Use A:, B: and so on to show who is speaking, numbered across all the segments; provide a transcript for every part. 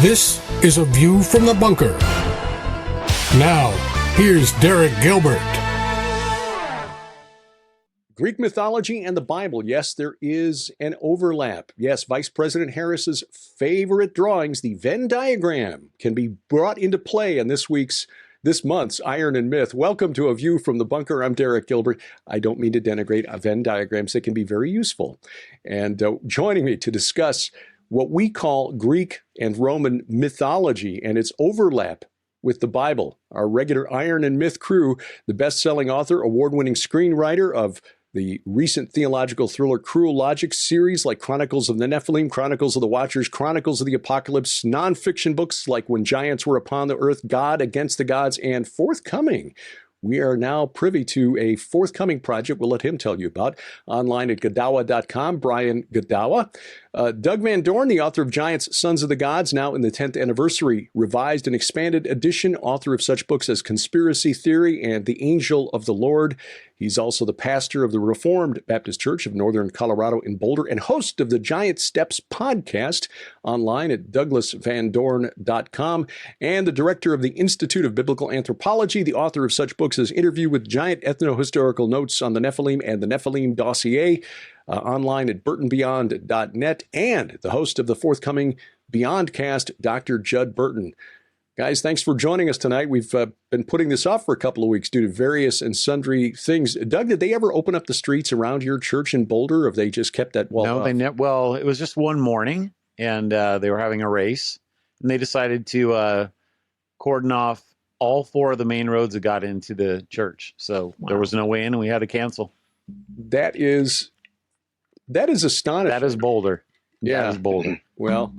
A: This is A View from the Bunker. Now, here's Derek Gilbert.
B: Greek mythology and the Bible. Yes, there is an overlap. Yes, Vice President Harris's favorite drawings, the Venn diagram, can be brought into play in this month's Iron and Myth. Welcome to A View from the Bunker. I'm Derek Gilbert. I don't mean to denigrate Venn diagrams. They can be very useful. And joining me to discuss what we call Greek and Roman mythology and its overlap with the Bible, our regular Iron and Myth crew, the best-selling author, award-winning screenwriter of the recent theological thriller Cruel Logic series like Chronicles of the Nephilim, Chronicles of the Watchers, Chronicles of the Apocalypse, nonfiction books like When Giants Were Upon the Earth, God Against the Gods, and forthcoming. We are now privy to a forthcoming project we'll let him tell you about online at Godawa.com, Brian Godawa. Doug Van Dorn, the author of Giants, Sons of the Gods, now in the 10th anniversary, revised and expanded edition, author of such books as Conspiracy Theory and The Angel of the Lord. He's also the pastor of the Reformed Baptist Church of Northern Colorado in Boulder and host of the Giant Steps podcast online at douglasvandorn.com, and the director of the Institute of Biblical Anthropology, the author of such books as Interview with Giant Ethno-Historical Notes on the Nephilim and the Nephilim Dossier, online at burtonbeyond.net, and the host of the forthcoming Beyondcast, Dr. Judd Burton. Guys, thanks for joining us tonight. We've been putting this off for a couple of weeks due to various and sundry things. Doug, did they ever open up the streets around your church in Boulder, or have they just kept that wall off?
C: Well, it was just one morning, and they were having a race, and they decided to cordon off all four of the main roads that got into the church. So There was no way in, and we had to cancel.
B: That is astonishing.
C: That is Boulder.
B: Yeah.
C: That is Boulder.
B: Well,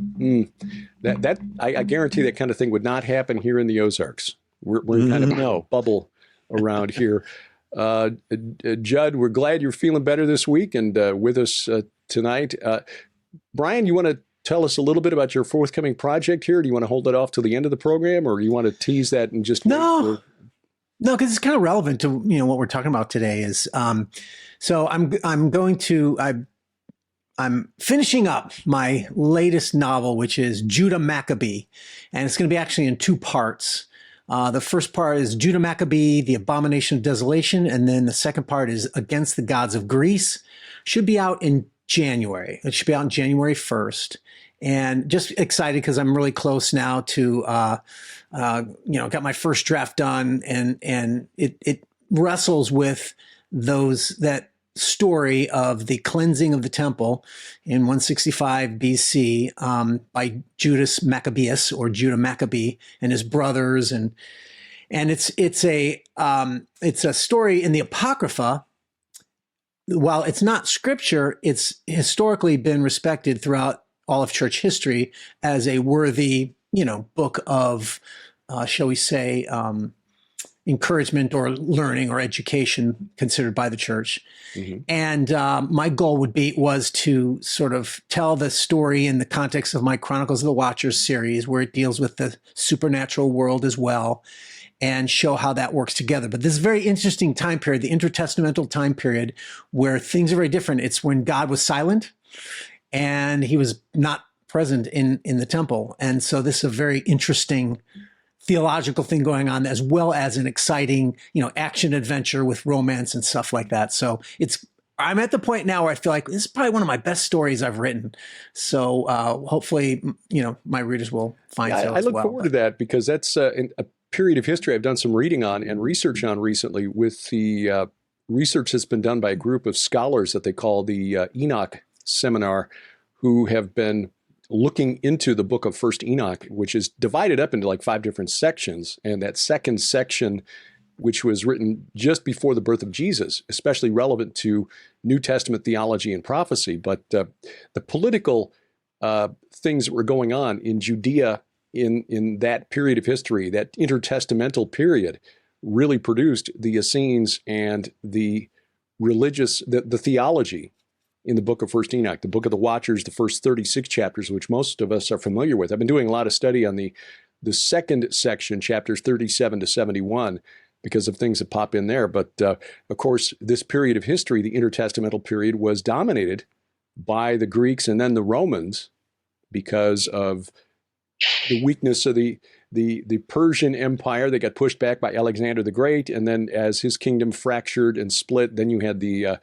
B: I guarantee that kind of thing would not happen here in the Ozarks. We're kind of in a bubble around here. Judd, we're glad you're feeling better this week and with us tonight. Brian, you want to tell us a little bit about your forthcoming project here? Do you want to hold it off till the end of the program, or do you want to tease that and just
D: No, because it's kind of relevant to what we're talking about today. Is so I'm finishing up my latest novel, which is Judah Maccabee, and it's going to be actually in two parts. The first part is Judah Maccabee, the Abomination of Desolation, and then the second part is Against the Gods of Greece. Should be out in January. It should be out on January 1st. And just excited because I'm really close now to, got my first draft done, and it wrestles with that story of the cleansing of the temple in 165 BC by Judas Maccabeus, or Judah Maccabee, and his brothers, and it's a story in the Apocrypha. While it's not scripture, it's historically been respected throughout all of church history as a worthy, book of, shall we say, encouragement or learning or education considered by the church. Mm-hmm. And my goal was to sort of tell the story in the context of my Chronicles of the Watchers series, where it deals with the supernatural world as well, and show how that works together. But this is a very interesting time period, the intertestamental time period, where things are very different. It's when God was silent and he was not present in the temple. And so this is a very interesting theological thing going on, as well as an exciting, action adventure with romance and stuff like that. So I'm at the point now where I feel like this is probably one of my best stories I've written. So hopefully, my readers will find so.
B: I look forward to that, because that's a period of history I've done some reading on and research on recently, with the research that's been done by a group of scholars that they call the Enoch Seminar, who have been looking into the book of First Enoch, which is divided up into like 5 different sections. And that second section, which was written just before the birth of Jesus, especially relevant to New Testament theology and prophecy. But the political things that were going on in Judea in that period of history, that intertestamental period, really produced the Essenes and the religious, the theology in the book of First Enoch, the book of the Watchers, the first 36 chapters, which most of us are familiar with. I've been doing a lot of study on the second section, chapters 37 to 71, because of things that pop in there. But of course, this period of history, the intertestamental period, was dominated by the Greeks and then the Romans, because of the weakness of the Persian Empire. They got pushed back by Alexander the Great, and then as his kingdom fractured and split, then you had the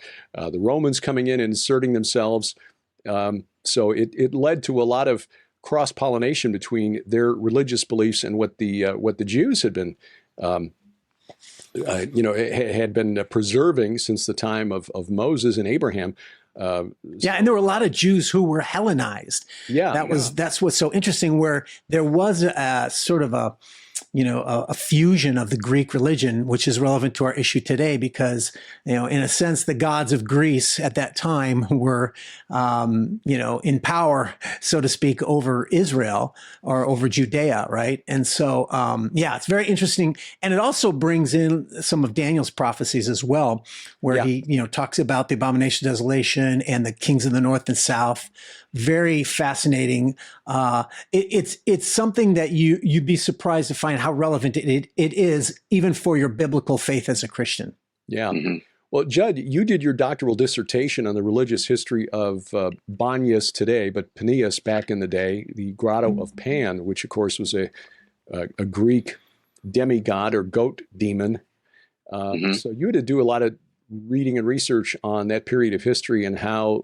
B: Romans coming in and inserting themselves. So it led to a lot of cross-pollination between their religious beliefs and what the Jews had been had been preserving since the time of Moses and Abraham.
D: And there were a lot of Jews who were Hellenized. That's what's so interesting, where there was a sort of a fusion of the Greek religion, which is relevant to our issue today, because, in a sense, the gods of Greece at that time were, in power, so to speak, over Israel or over Judea, right? And so, it's very interesting. And it also brings in some of Daniel's prophecies as well, where he, talks about the Abomination of Desolation and the kings of the north and south. Very fascinating. It's something that you'd be surprised to find how relevant it is, even for your biblical faith as a Christian.
B: Yeah. Mm-hmm. Well, Judd, you did your doctoral dissertation on the religious history of Banyas today, but Peneus back in the day, the Grotto of Pan, which of course was a Greek demigod or goat demon. So you had to do a lot of reading and research on that period of history and how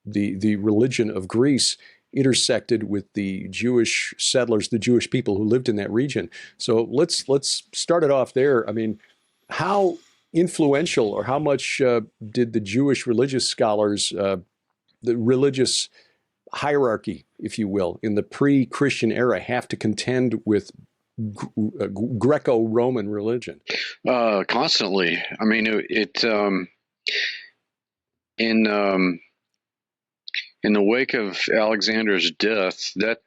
B: the religion of Greece intersected with the Jewish settlers, the Jewish people who lived in that region. So let's start it off there. I mean, how influential or how much did the Jewish religious scholars, the religious hierarchy, if you will, in the pre-Christian era have to contend with Greco-Roman religion?
E: Constantly. I mean, in the wake of Alexander's death, that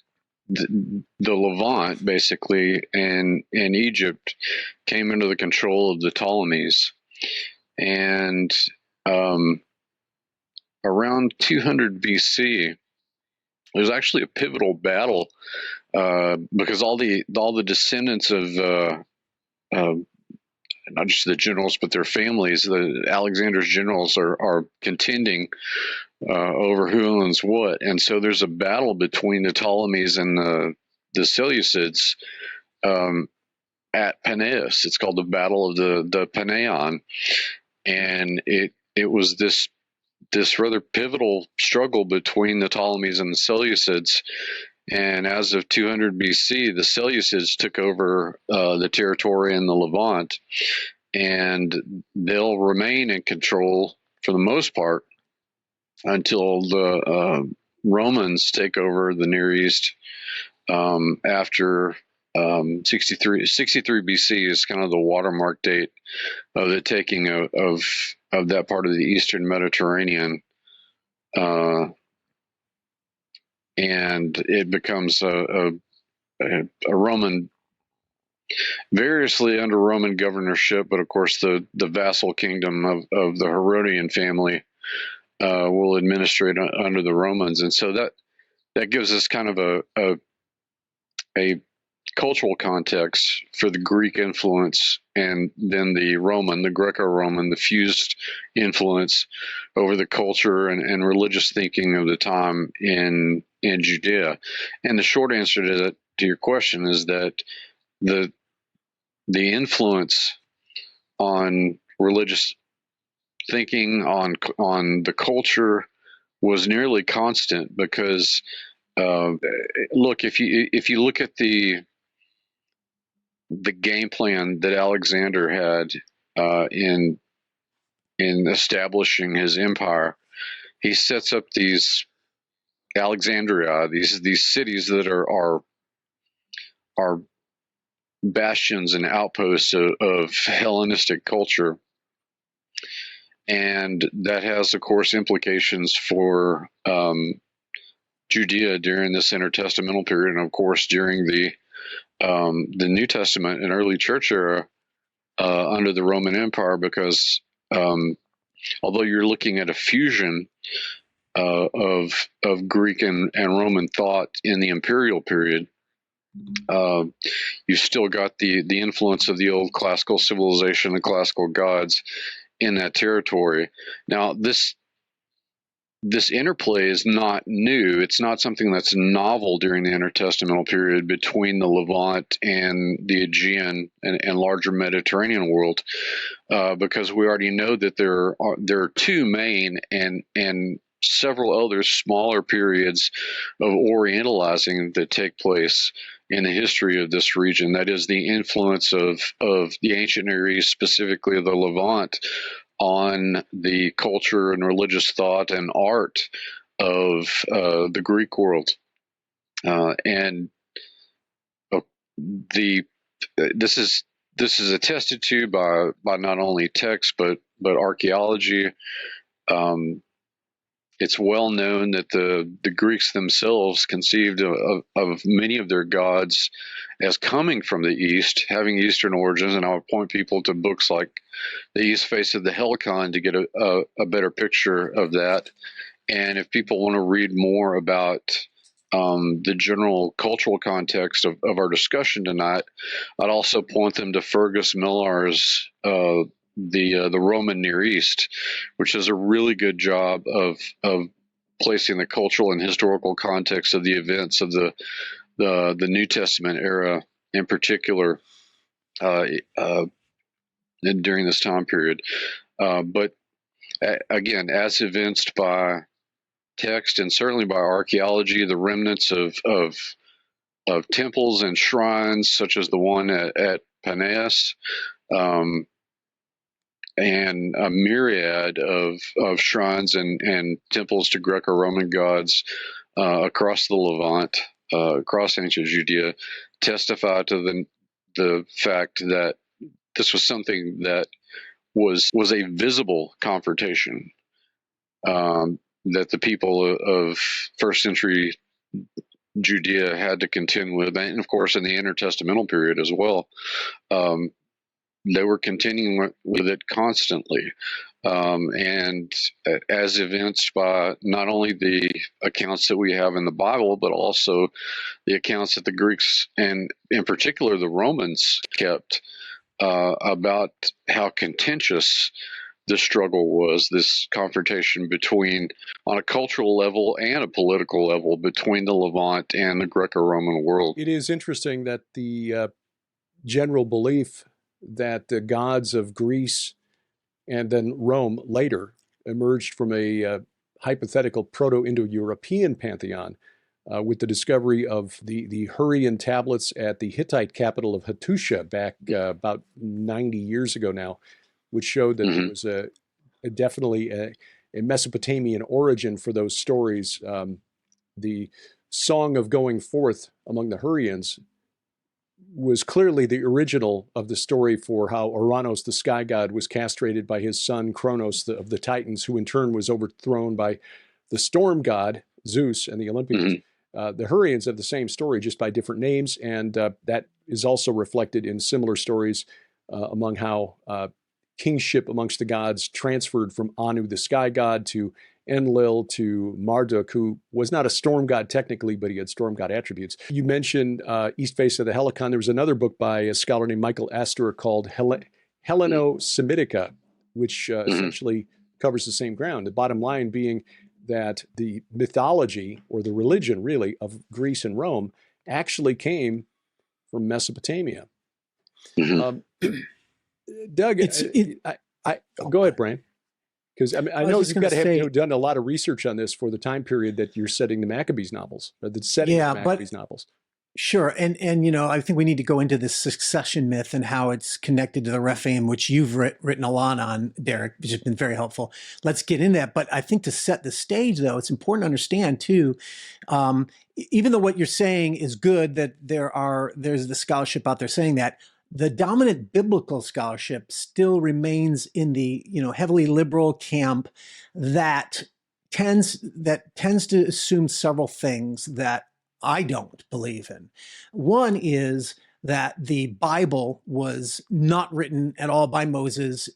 E: the Levant basically and Egypt came under the control of the Ptolemies, and around 200 BC, there was actually a pivotal battle because all the descendants of not just the generals but their families, the Alexander's generals are contending over who owns what, and so there's a battle between the Ptolemies and the Seleucids at Peneus. It's called the Battle of the Penaion, and it was this rather pivotal struggle between the Ptolemies and the Seleucids. And as of 200 BC, the Seleucids took over the territory in the Levant, and they'll remain in control for the most part until the Romans take over the Near East after 63 BC is kind of the watermark date of the taking of that part of the Eastern Mediterranean, and it becomes a Roman, variously under Roman governorship, but of course the vassal kingdom of the Herodian family will administrate under the Romans, and so that gives us kind of a cultural context for the Greek influence, and then the Greco-Roman, the fused influence over the culture and religious thinking of the time in Judea. And the short answer to your question is that the influence on religious thinking on the culture was nearly constant, because look, if you look at the game plan that Alexander had in establishing his empire, he sets up these Alexandria, these cities that are bastions and outposts of Hellenistic culture. And that has, of course, implications for Judea during this intertestamental period, and of course during the New Testament and early church era under the Roman Empire, because although you're looking at a fusion of Greek and Roman thought in the imperial period, you've still got the influence of the old classical civilization, the classical gods in that territory. Now, this this interplay is not new. It's not something that's novel during the intertestamental period between the Levant and the Aegean and larger Mediterranean world, because we already know that there are two main and several other smaller periods of orientalizing that take place in the history of this region. That is the influence of the ancient Near East, specifically of the Levant, on the culture and religious thought and art of the Greek world, and the this is attested to by not only text but archaeology. It's well known that the Greeks themselves conceived of many of their gods as coming from the East, having Eastern origins, and I would point people to books like The East Face of the Helicon to get a better picture of that. And if people want to read more about the general cultural context of our discussion tonight, I'd also point them to Fergus Millar's the Roman Near East, which does a really good job of placing the cultural and historical context of the events of the New Testament era, in particular, during this time period. But again, as evinced by text and certainly by archaeology, the remnants of temples and shrines, such as the one at Paneas, and a myriad of shrines and temples to Greco-Roman gods across the Levant, across ancient Judea, testify to the fact that this was something that was a visible confrontation that the people of first century Judea had to contend with, and of course in the intertestamental period as well. They were contending with it constantly, and as evinced by not only the accounts that we have in the Bible, but also the accounts that the Greeks and in particular the Romans kept about how contentious the struggle was, this confrontation between, on a cultural level and a political level, between the Levant and the Greco-Roman world.
B: It is interesting that the general belief that the gods of Greece and then Rome later emerged from a hypothetical Proto-Indo-European pantheon with the discovery of the Hurrian tablets at the Hittite capital of Hattusha back about 90 years ago now, which showed that there was definitely a Mesopotamian origin for those stories. The Song of Going Forth among the Hurrians was clearly the original of the story for how Ouranos, the sky god, was castrated by his son Kronos of the Titans, who in turn was overthrown by the storm god Zeus and the Olympians. The Hurrians have the same story, just by different names, and that is also reflected in similar stories among how kingship amongst the gods transferred from Anu, the sky god, to Enlil, to Marduk, who was not a storm god technically, but he had storm god attributes. You mentioned East Face of the Helicon. There was another book by a scholar named Michael Astor called Helleno-Semitica, which essentially covers the same ground. The bottom line being that the mythology, or the religion really, of Greece and Rome actually came from Mesopotamia. Doug, go ahead, Brian. Because I know you've got to have done a lot of research on this for the time period that you're setting the Maccabees novels, or the setting of the Maccabees novels.
D: Sure. And I think we need to go into this succession myth and how it's connected to the Rephaim, which you've written a lot on, Derek, which has been very helpful. Let's get in that. But I think to set the stage, though, it's important to understand, too, even though what you're saying is good, that there's the scholarship out there saying that, the dominant biblical scholarship still remains in the heavily liberal camp that tends to assume several things that I don't believe in. One is that the Bible was not written at all by Moses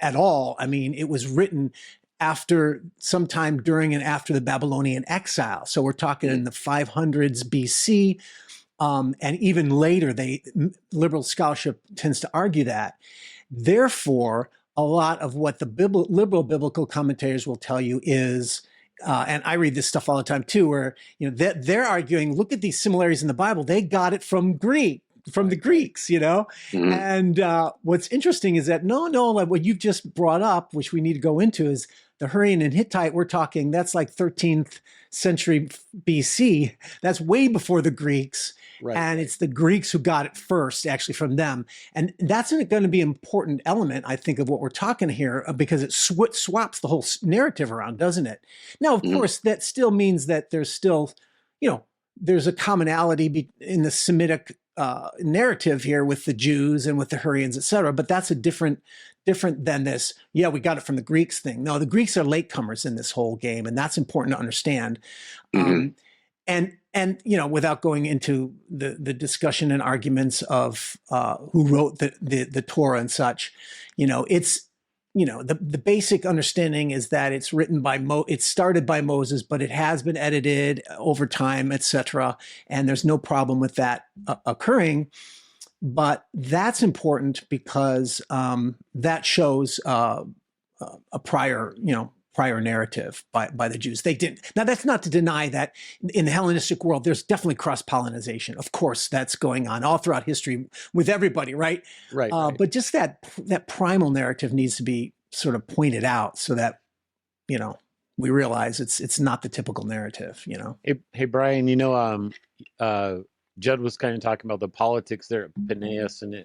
D: at all. I mean, it was written after, sometime during and after the Babylonian exile. So we're talking in the 500s BC. And even later, liberal scholarship tends to argue that. Therefore, a lot of what the liberal biblical commentators will tell you is and I read this stuff all the time too, where they're arguing, look at these similarities in the Bible. They got it from the Greeks,
E: Mhm.
D: And what's interesting is that no, like what you've just brought up, which we need to go into, is the Hurrian and Hittite. We're talking that's like 13th century BC. That's way before the Greeks.
B: Right.
D: And it's the Greeks who got it first, actually, from them. And that's going to be an important element, I think, of what we're talking here, because it swaps the whole narrative around, doesn't it? Now, of course, that still means that there's still, there's a commonality in the Semitic narrative here with the Jews and with the Hurrians, et cetera. But that's a different than this, we got it from the Greeks thing. No, the Greeks are latecomers in this whole game, and that's important to understand. And without going into the discussion and arguments of who wrote the Torah and such, it's the basic understanding is that it's written by it started by Moses, but it has been edited over time, etc. And there's no problem with that occurring. But that's important because that shows a prior narrative by the Jews. They didn't. Now, that's not to deny that in the Hellenistic world, there's definitely cross-pollination. Of course, that's going on all throughout history with everybody, right?
B: Right.
D: But just that primal narrative needs to be sort of pointed out so that, we realize it's not the typical narrative,
C: Hey, Brian, Judd was kind of talking about the politics there at Peneus, and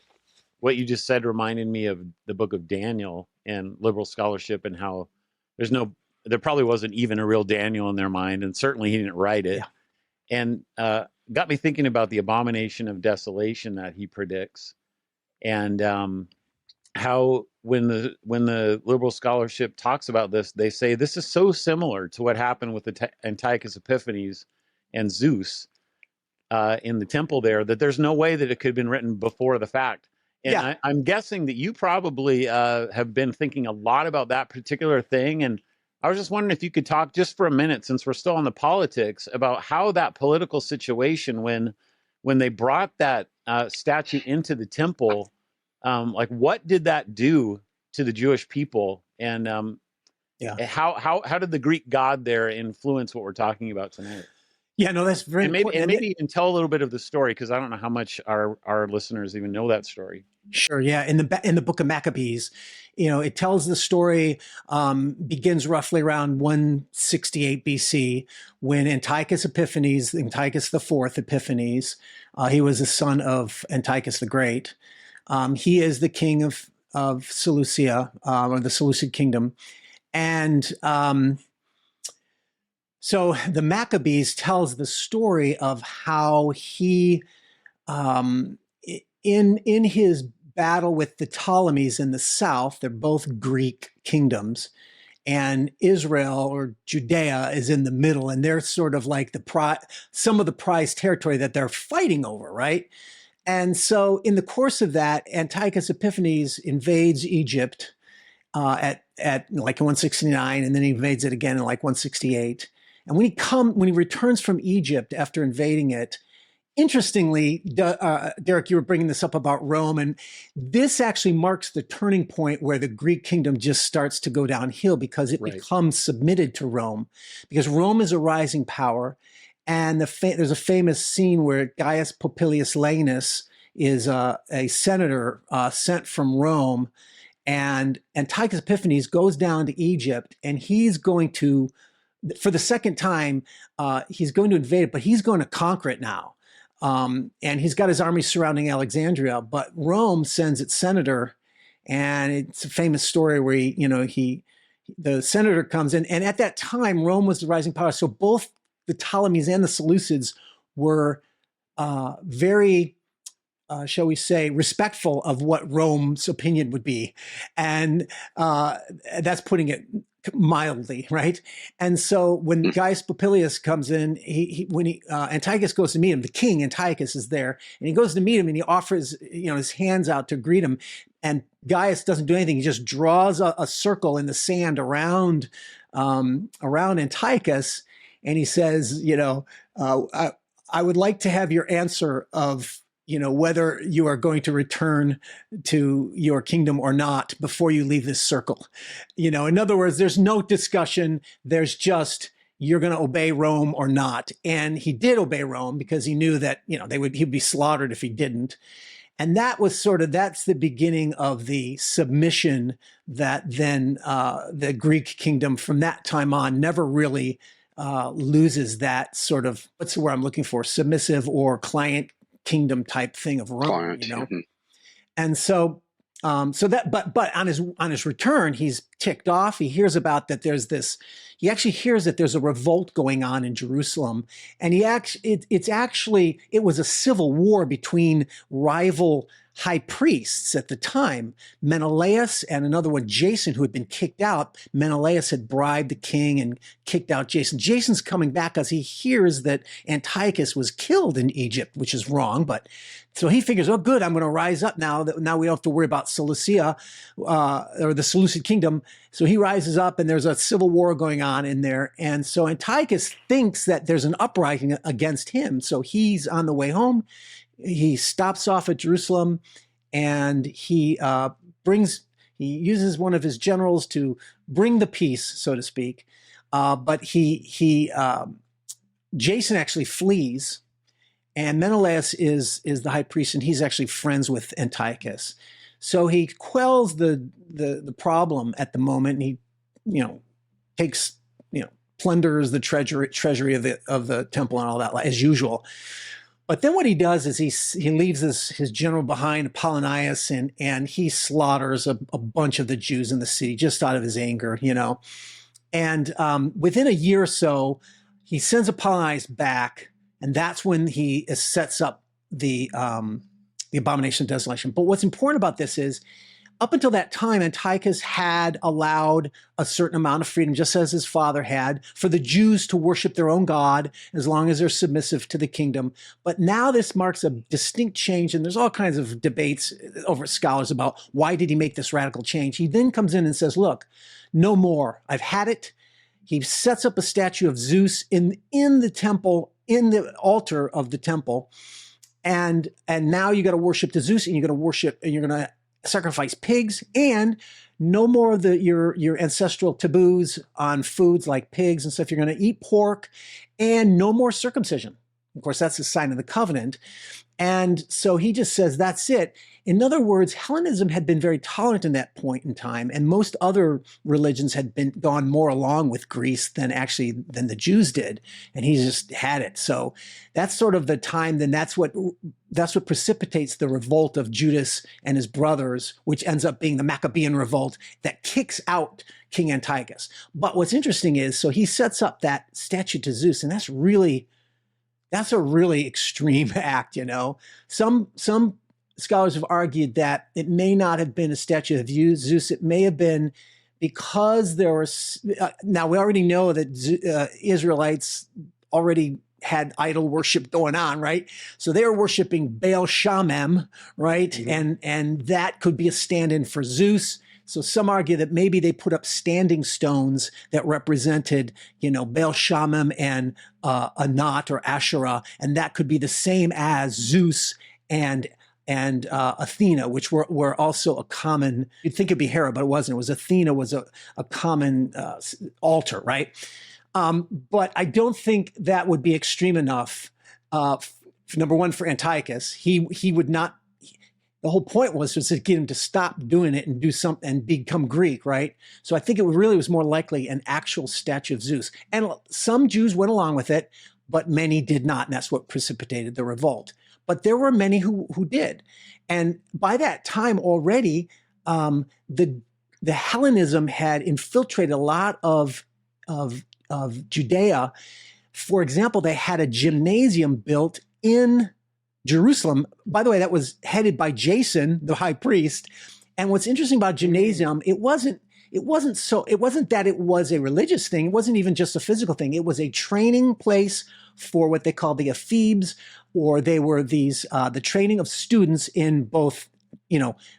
C: what you just said reminded me of the book of Daniel and liberal scholarship, and how there probably wasn't even a real Daniel in their mind, and certainly he didn't write it. Yeah. And got me thinking about the abomination of desolation that he predicts, and how when the liberal scholarship talks about this, they say this is so similar to what happened with Antiochus Epiphanes and Zeus in the temple there, that there's no way that it could have been written before the fact. And I'm guessing that you probably have been thinking a lot about that particular thing. And I was just wondering if you could talk just for a minute, since we're still on the politics, about how that political situation, when they brought that statue into the temple, like what did that do to the Jewish people? And how did the Greek god there influence what we're talking about tonight?
D: Yeah, no, that's very important.
C: And maybe even tell a little bit of the story, because I don't know how much our listeners even know that story.
D: Sure, yeah. In the book of Maccabees, it tells the story, begins roughly around 168 BC, when Antiochus Epiphanes, Antiochus IV Epiphanes, he was the son of Antiochus the Great. He is the king of Seleucia, or the Seleucid kingdom, and so the Maccabees tells the story of how he, in his battle with the Ptolemies in the south, they're both Greek kingdoms, and Israel or Judea is in the middle, and they're sort of like some of the prized territory that they're fighting over, right? And so in the course of that, Antiochus Epiphanes invades Egypt at like 169, and then he invades it again in like 168. And when he returns from Egypt after invading it, interestingly, Derek, you were bringing this up about Rome, and this actually marks the turning point where the Greek kingdom just starts to go downhill, because it becomes submitted to Rome, because Rome is a rising power. And there's a famous scene where Gaius Popilius Laenas is a senator sent from Rome, and Antiochus Epiphanes goes down to Egypt, and he's going to, for the second time, he's going to invade it, but he's going to conquer it now. And he's got his army surrounding Alexandria, but Rome sends its senator, and it's a famous story where the senator comes in, and at that time, Rome was the rising power. So both the Ptolemies and the Seleucids were very, shall we say, respectful of what Rome's opinion would be. And that's putting it mildly, right? And so when Gaius Popilius comes in, when Antiochus goes to meet him, the king Antiochus is there, and he goes to meet him, and he offers his hands out to greet him, and Gaius doesn't do anything. He just draws a circle in the sand around Antiochus, and he says, I would like to have your answer of whether you are going to return to your kingdom or not before you leave this circle. In other words, there's no discussion. There's just, you're going to obey Rome or not. And he did obey Rome because he knew that, he'd be slaughtered if he didn't. And that was that's the beginning of the submission that then the Greek kingdom from that time on never really loses that sort of, what's the word I'm looking for, submissive or client kingdom type thing of Rome,
E: Mm-hmm.
D: And so, but on his return, he's ticked off. He hears about that he actually hears that there's a revolt going on in Jerusalem. And it was a civil war between rival high priests at the time, Menelaus and another one, Jason, who had been kicked out. Menelaus had bribed the king and kicked out Jason. Jason's coming back because he hears that Antiochus was killed in Egypt, which is wrong. But so he figures, oh, good, I'm going to rise up now. Now we don't have to worry about Cilicia or the Seleucid kingdom. So he rises up and there's a civil war going on in there. And so Antiochus thinks that there's an uprising against him. So he's on the way home. He stops off at Jerusalem and he uses one of his generals to bring the peace, so to speak. But Jason actually flees, and Menelaus is the high priest, and he's actually friends with Antiochus. So he quells the problem at the moment, and he, takes, plunders the treasury of the temple and all that, as usual. But then what he does is he leaves his general behind, Apollonius, and he slaughters a bunch of the Jews in the city just out of his anger, And within a year or so, he sends Apollonius back, and that's when he sets up the Abomination of Desolation. But what's important about this is, up until that time, Antiochus had allowed a certain amount of freedom, just as his father had, for the Jews to worship their own God as long as they're submissive to the kingdom. But now this marks a distinct change, and there's all kinds of debates over scholars about why did he make this radical change. He then comes in and says, look, no more. I've had it. He sets up a statue of Zeus in the temple, in the altar of the temple. And now you got to worship the Zeus, and you're going to sacrifice pigs, and no more of your ancestral taboos on foods like pigs and stuff. You're going to eat pork, and no more circumcision. Of course, that's a sign of the covenant. And so he just says, that's it. In other words, Hellenism had been very tolerant in that point in time, and most other religions had gone more along with Greece than the Jews did, and he just had it. So that's sort of the time. Then that's what precipitates the revolt of Judas and his brothers, which ends up being the Maccabean revolt that kicks out King Antiochus. But what's interesting is, so he sets up that statue to Zeus, and that's a really extreme act. Some scholars have argued that it may not have been a statue of Zeus. It may have been because there was, now we already know that Israelites already had idol worship going on, right? So they were worshiping Baal Shamem, right? Mm-hmm. And that could be a stand-in for Zeus. So some argue that maybe they put up standing stones that represented, Baal Shamem and Anat or Asherah, and that could be the same as Zeus and Athena, which were also a common, you'd think it'd be Hera, but it wasn't. It was Athena was a common altar, right? But I don't think that would be extreme enough. Number one, for Antiochus, he would not. The whole point was to get him to stop doing it and do something and become Greek, right? So I think it really was more likely an actual statue of Zeus. And some Jews went along with it, but many did not, and that's what precipitated the revolt. But there were many who did. And by that time already, the Hellenism had infiltrated a lot of Judea. For example, they had a gymnasium built in Jerusalem. By the way, that was headed by Jason, the high priest. And what's interesting about gymnasium, it wasn't that it was a religious thing. It wasn't even just a physical thing. It was a training place for what they call the ephebes, or they were these the training of students in both,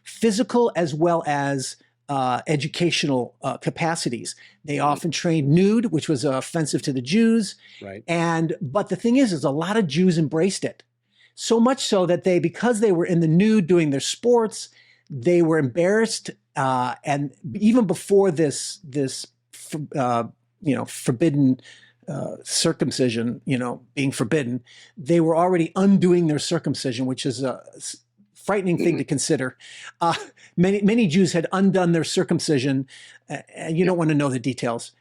D: physical as well as educational capacities. They often trained nude, which was offensive to the Jews.
B: Right.
D: But the thing is a lot of Jews embraced it. So much so that because they were in the nude doing their sports, they were embarrassed. And even before this forbidden circumcision, being forbidden, they were already undoing their circumcision, which is a frightening thing to consider. Many Jews had undone their circumcision, and you don't want to know the details,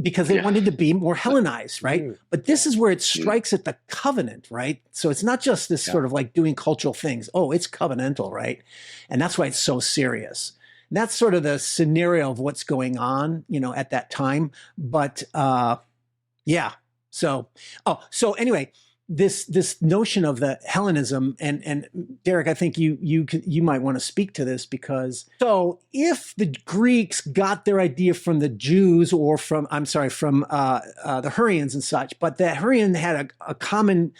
D: because they wanted to be more Hellenized, right? But this is where it strikes at the covenant, right? So it's not just this sort of like doing cultural things. Oh, it's covenantal, right? And that's why it's so serious. And that's sort of the scenario of what's going on, at that time. But so anyway, this notion of the Hellenism, and Derek, I think you might want to speak to this, because so if the Greeks got their idea from the Jews, or from the Hurrians and such, but the Hurrian had a common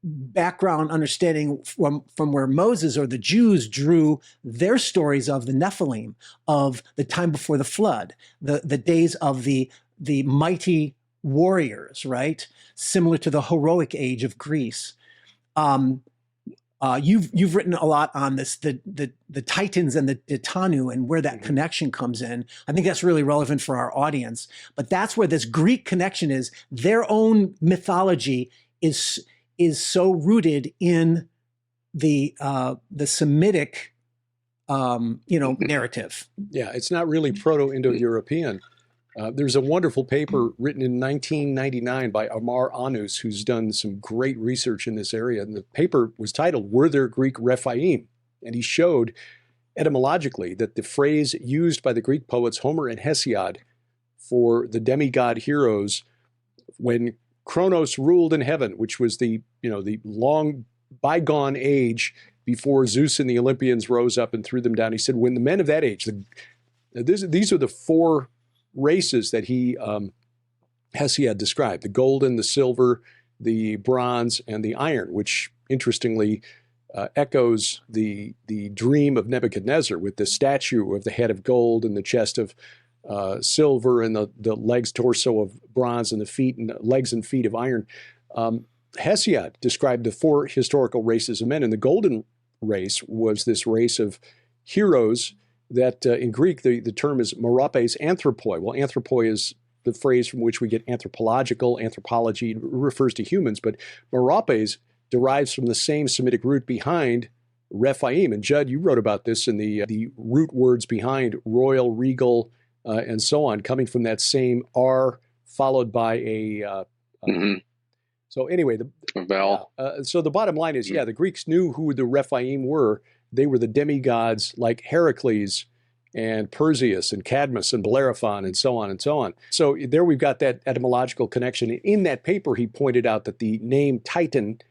D: background understanding from where Moses or the Jews drew their stories of the Nephilim, of the time before the flood, the days of the mighty warriors, right? Similar to the heroic age of Greece. You've written a lot on this, the Titans and the Titanu, and where that connection comes in. I think that's really relevant for our audience. But that's where this Greek connection is. Their own mythology is so rooted in the Semitic narrative.
B: Yeah, it's not really Proto-Indo-European. There's a wonderful paper written in 1999 by Amar Anus, who's done some great research in this area. And the paper was titled, "Were There Greek Rephaim?" And he showed etymologically that the phrase used by the Greek poets Homer and Hesiod for the demigod heroes when Kronos ruled in heaven, which was the long bygone age before Zeus and the Olympians rose up and threw them down. He said, when the men of that age, these are the four races that Hesiod described: the golden, the silver, the bronze, and the iron, which interestingly echoes the dream of Nebuchadnezzar, with the statue of the head of gold and the chest of silver, and the legs, torso of bronze, and the feet and legs and feet of iron. Hesiod described the four historical races of men, and the golden race was this race of heroes that in Greek, the term is meropes anthropoi. Well, anthropoi is the phrase from which we get anthropological, anthropology. It refers to humans, but meropes derives from the same Semitic root behind Rephaim. And Judd, you wrote about this in the root words behind royal, regal, and so on, coming from that same R followed by a... So anyway, the
E: vowel.
B: So the bottom line is, the Greeks knew who the Rephaim were. They were the demigods like Heracles and Perseus and Cadmus and Bellerophon and so on and so on. So there we've got that etymological connection. In that paper, he pointed out that the name Titan,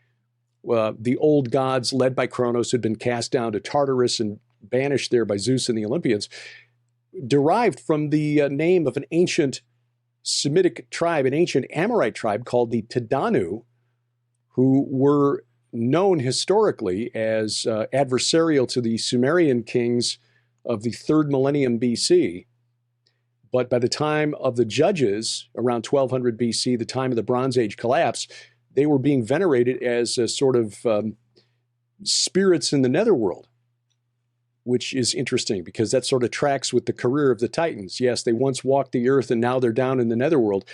B: the old gods led by Kronos, had been cast down to Tartarus and banished there by Zeus and the Olympians, derived from the name of an ancient Semitic tribe, an ancient Amorite tribe called the Tadanu, who were known historically as adversarial to the Sumerian kings of the 3rd millennium BC. But by the time of the Judges, around 1200 BC, the time of the Bronze Age collapse, they were being venerated as a sort of spirits in the netherworld, which is interesting because that sort of tracks with the career of the Titans. Yes, they once walked the earth and now they're down in the netherworld.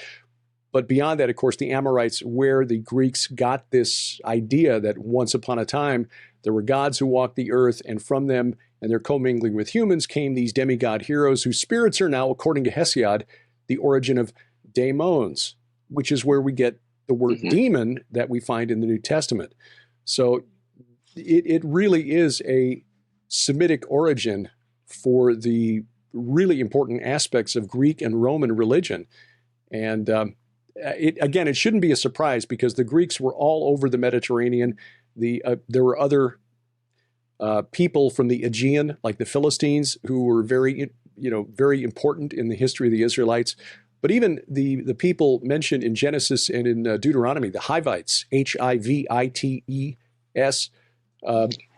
B: But beyond that, of course, the Amorites, where the Greeks got this idea that once upon a time there were gods who walked the earth, and from them and their commingling with humans came these demigod heroes whose spirits are now, according to Hesiod, the origin of daemons, which is where we get the word demon that we find in the New Testament. So it really is a Semitic origin for the really important aspects of Greek and Roman religion. And it shouldn't be a surprise because the Greeks were all over the Mediterranean. There were other people from the Aegean, like the Philistines, who were very important in the history of the Israelites. But even the people mentioned in Genesis and in Deuteronomy, the Hivites, Hivites,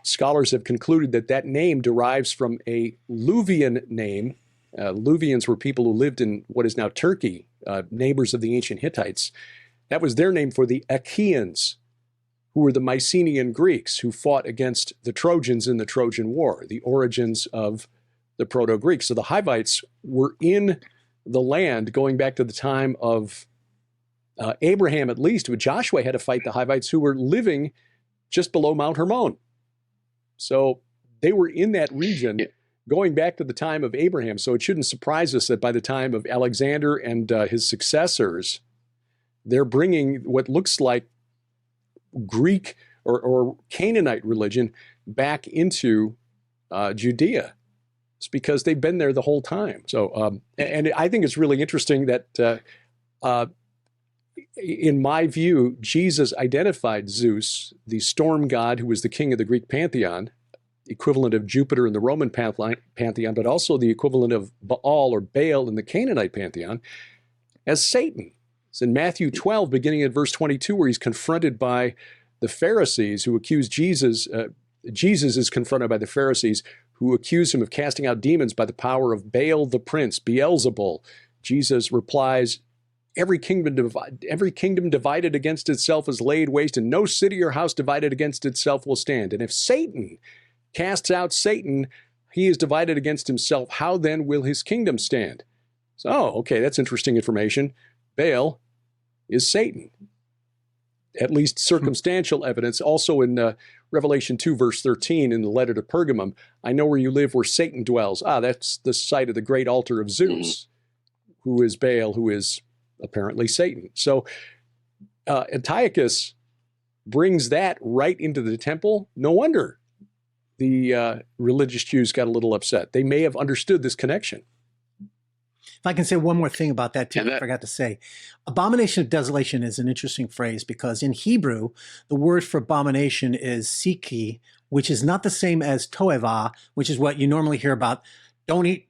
B: scholars have concluded that name derives from a Luvian name. Luvians were people who lived in what is now Turkey, neighbors of the ancient Hittites. That was their name for the Achaeans, who were the Mycenaean Greeks who fought against the Trojans in the Trojan War, the origins of the Proto-Greeks. So the Hivites were in the land going back to the time of Abraham, at least, but Joshua had to fight the Hivites who were living just below Mount Hermon. So they were in that region going back to the time of Abraham. So it shouldn't surprise us that by the time of Alexander and his successors, they're bringing what looks like Greek or Canaanite religion back into Judea. It's because they've been there the whole time. So, and I think it's really interesting that, in my view, Jesus identified Zeus, the storm god who was the king of the Greek pantheon, equivalent of Jupiter in the Roman pantheon, but also the equivalent of Baal or Baal in the Canaanite pantheon, as Satan. It's in Matthew 12, beginning at verse 22, where he's confronted by the Pharisees who accuse Jesus. Jesus is confronted by the Pharisees who accuse him of casting out demons by the power of Baal the prince, Beelzebul. Jesus replies, every kingdom divided against itself is laid waste, and no city or house divided against itself will stand. And if Satan casts out Satan, he is divided against himself. How then will his kingdom stand? So, okay, that's interesting information. Baal is Satan. At least circumstantial evidence. Also in Revelation 2, verse 13, in the letter to Pergamum, I know where you live, where Satan dwells. That's the site of the great altar of Zeus, who is Baal, who is apparently Satan. So Antiochus brings that right into the temple. No wonder the religious Jews got a little upset. They may have understood this connection.
D: If I can say one more thing about that, too, I forgot to say. Abomination of desolation is an interesting phrase because in Hebrew, the word for abomination is siki, which is not the same as toeva, which is what you normally hear about. Don't eat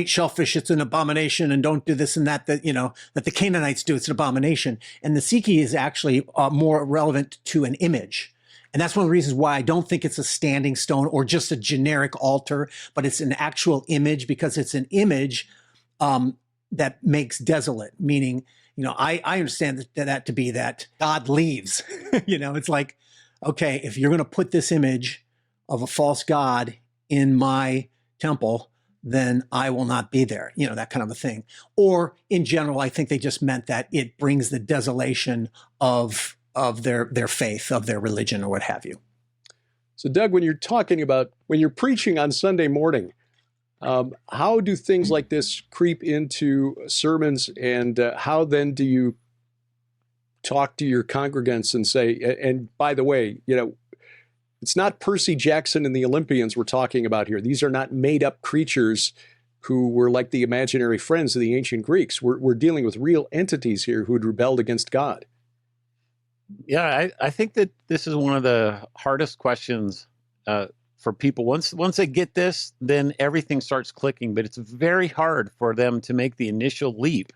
D: shellfish, it's an abomination, and don't do this and that, that the Canaanites do, it's an abomination. And the siki is actually more relevant to an image. And that's one of the reasons why I don't think it's a standing stone or just a generic altar, but it's an actual image, because it's an image that makes desolate, meaning, I understand that to be that God leaves. It's like, okay, if you're going to put this image of a false god in my temple, then I will not be there, that kind of a thing. Or in general, I think they just meant that it brings the desolation of their faith, of their religion, or what have you.
B: So Doug, when you're preaching on Sunday morning, how do things like this creep into sermons, and how then do you talk to your congregants and say, and by the way, it's not Percy Jackson and the Olympians we're talking about here. These are not made-up creatures who were like the imaginary friends of the ancient Greeks. We're dealing with real entities here who had rebelled against God.
C: Yeah, I think that this is one of the hardest questions for people. Once they get this, then everything starts clicking. But it's very hard for them to make the initial leap,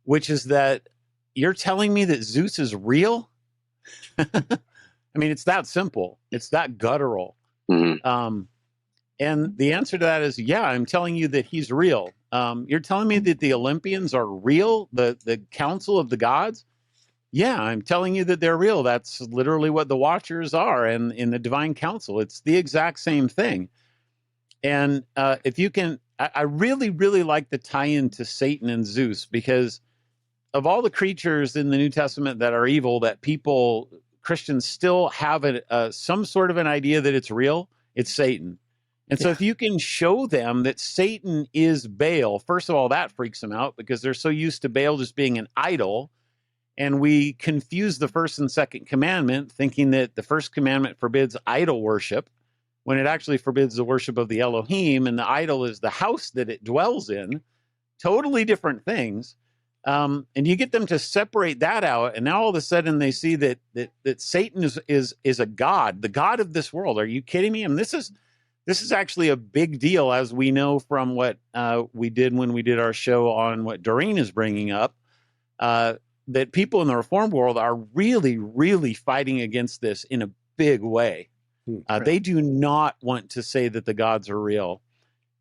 C: which is that you're telling me that Zeus is real? I mean, it's that simple. It's that guttural. Mm-hmm. And the answer to that is, yeah, I'm telling you that he's real. You're telling me that the Olympians are real, the council of the gods? Yeah, I'm telling you that they're real. That's literally what the Watchers are, and in the Divine Council, it's the exact same thing. And if you can, I really, really like the tie-in to Satan and Zeus, because of all the creatures in the New Testament that are evil, that Christians still have some sort of an idea that it's real, it's Satan. And so if you can show them that Satan is Baal, first of all, that freaks them out because they're so used to Baal just being an idol. And we confuse the first and second commandment, thinking that the first commandment forbids idol worship, when it actually forbids the worship of the Elohim, and the idol is the house that it dwells in. Totally different things. And you get them to separate that out, and now all of a sudden they see that Satan is a god, the god of this world. Are you kidding me? And this is actually a big deal, as we know from what we did when we did our show on what Doreen is bringing up. That people in the Reformed world are really, really fighting against this in a big way. They do not want to say that the gods are real.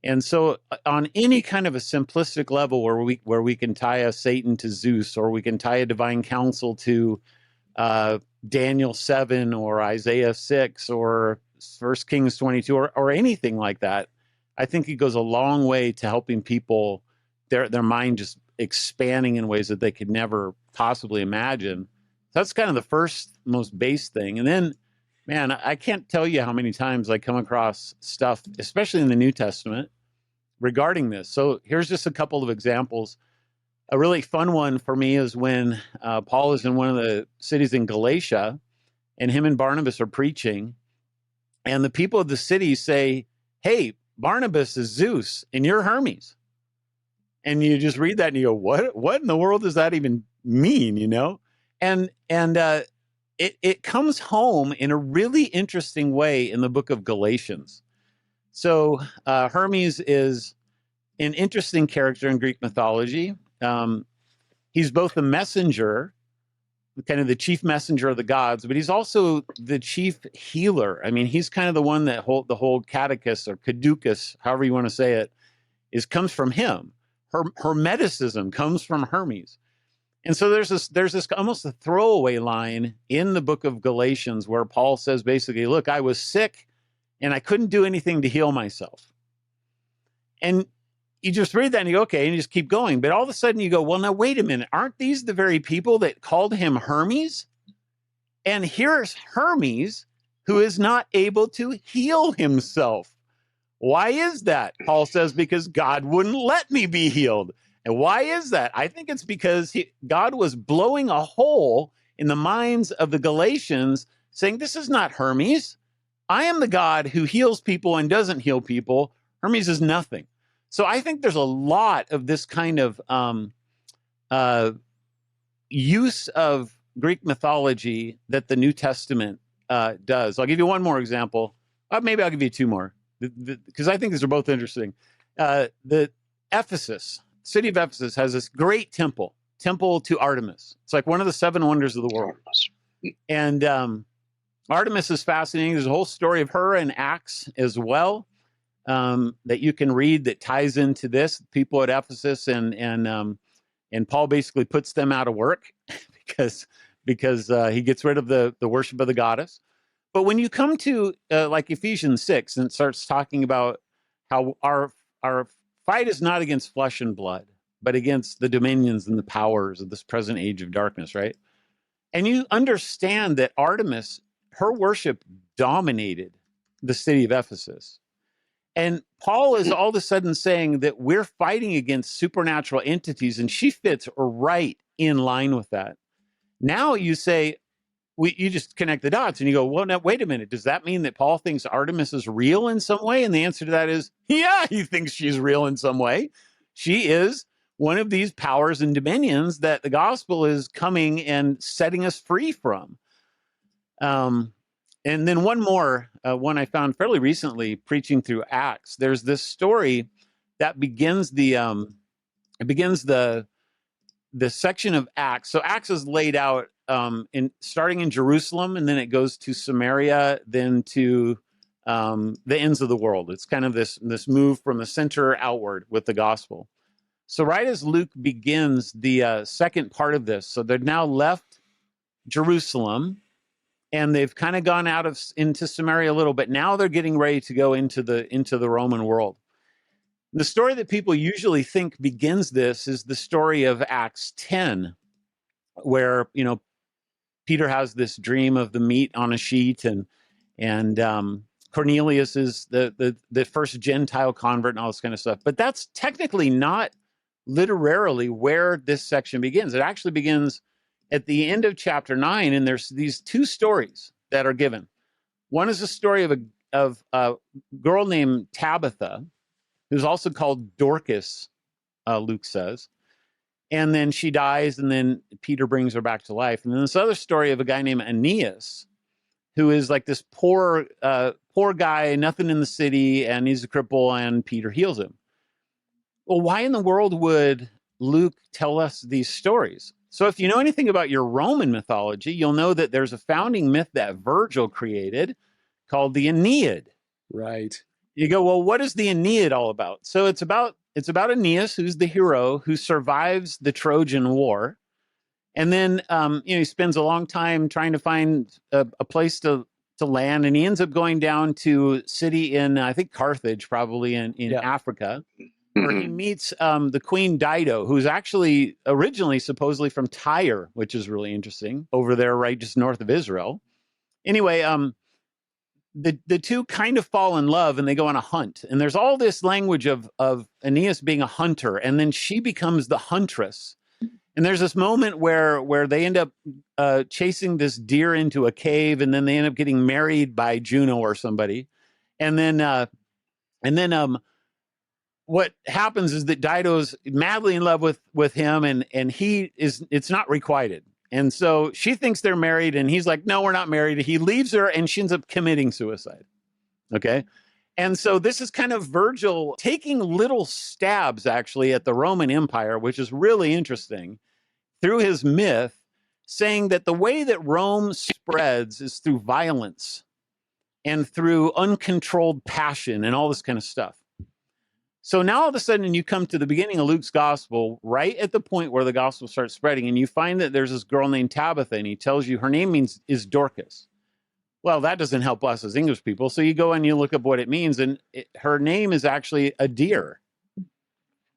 C: And so on any kind of a simplistic level where we can tie a Satan to Zeus, or we can tie a divine council to Daniel 7 or Isaiah 6 or 1 Kings 22 or anything like that, I think it goes a long way to helping people, their mind just expanding in ways that they could never possibly imagine. So that's kind of the first most base thing. And then, man, I can't tell you how many times I come across stuff, especially in the New Testament, regarding this. So here's just a couple of examples. A really fun one for me is when Paul is in one of the cities in Galatia, and him and Barnabas are preaching, and the people of the city say, hey, Barnabas is Zeus and you're Hermes. And you just read that and you go, what in the world does that even mean, you know? And it comes home in a really interesting way in the book of Galatians. So Hermes is an interesting character in Greek mythology. He's both the messenger, kind of the chief messenger of the gods, but he's also the chief healer. I mean, he's kind of the one that the whole catechus or caducus, however you want to say it, comes from him. Hermeticism comes from Hermes. And so there's this almost a throwaway line in the book of Galatians where Paul says basically, look, I was sick and I couldn't do anything to heal myself. And you just read that and you go, okay, and you just keep going. But all of a sudden you go, well, now, wait a minute. Aren't these the very people that called him Hermes? And here's Hermes, who is not able to heal himself. Why is that? Paul says, because God wouldn't let me be healed. And why is that? I think it's because God was blowing a hole in the minds of the Galatians, saying, this is not Hermes. I am the God who heals people and doesn't heal people. Hermes is nothing. So I think there's a lot of this kind of use of Greek mythology that the New Testament does. I'll give you one more example. Maybe I'll give you two more, because I think these are both interesting. The city of Ephesus has this great temple to Artemis. It's like one of the seven wonders of the world. And Artemis is fascinating. There's a whole story of her in Acts as well. That you can read that ties into this. People at Ephesus and Paul basically puts them out of work because he gets rid of the worship of the goddess. But when you come to like Ephesians 6 and it starts talking about how our fight is not against flesh and blood, but against the dominions and the powers of this present age of darkness, right? And you understand that Artemis, her worship dominated the city of Ephesus. And Paul is all of a sudden saying that we're fighting against supernatural entities, and she fits right in line with that. Now you say, you just connect the dots and you go, well, now, wait a minute. Does that mean that Paul thinks Artemis is real in some way? And the answer to that is, yeah, he thinks she's real in some way. She is one of these powers and dominions that the gospel is coming and setting us free from. And then one more, one I found fairly recently preaching through Acts. There's this story that begins the section of Acts. So Acts is laid out starting in Jerusalem, and then it goes to Samaria, then to the ends of the world. It's kind of this move from the center outward with the gospel. So right as Luke begins the second part of this, so they've now left Jerusalem, and they've kind of gone into Samaria a little bit. Now they're getting ready to go into the Roman world. The story that people usually think begins this is the story of Acts 10, where, Peter has this dream of the meat on a sheet, and Cornelius is the first Gentile convert and all this kind of stuff. But that's technically not literally where this section begins. It actually begins at the end of chapter 9, and there's these two stories that are given. One is a story of a girl named Tabitha, who's also called Dorcas, Luke says. And then she dies, and then Peter brings her back to life. And then this other story of a guy named Aeneas, who is like this poor guy, nothing in the city, and he's a cripple, and Peter heals him. Well, why in the world would Luke tell us these stories? So if you know anything about your Roman mythology, you'll know that there's a founding myth that Virgil created called the Aeneid.
B: Right.
C: You go, well, what is the Aeneid all about? So it's about Aeneas, who's the hero who survives the Trojan War. And then, he spends a long time trying to find a place to land. And he ends up going down to city in, I think, Carthage, probably in Africa. where he meets the Queen Dido, who's actually originally supposedly from Tyre, which is really interesting, over there right just north of Israel. Anyway, the two kind of fall in love and they go on a hunt. And there's all this language of Aeneas being a hunter, and then she becomes the huntress. And there's this moment where they end up chasing this deer into a cave, and then they end up getting married by Juno or somebody. And then what happens is that Dido's madly in love with him, and it's not requited. And so she thinks they're married, and he's like, no, we're not married. He leaves her, and she ends up committing suicide. Okay. And so this is kind of Virgil taking little stabs actually at the Roman Empire, which is really interesting, through his myth, saying that the way that Rome spreads is through violence and through uncontrolled passion and all this kind of stuff. So now all of a sudden you come to the beginning of Luke's gospel, right at the point where the gospel starts spreading, and you find that there's this girl named Tabitha, and he tells you her name is Dorcas. Well, that doesn't help us as English people. So you go and you look up what it means, and her name is actually a deer.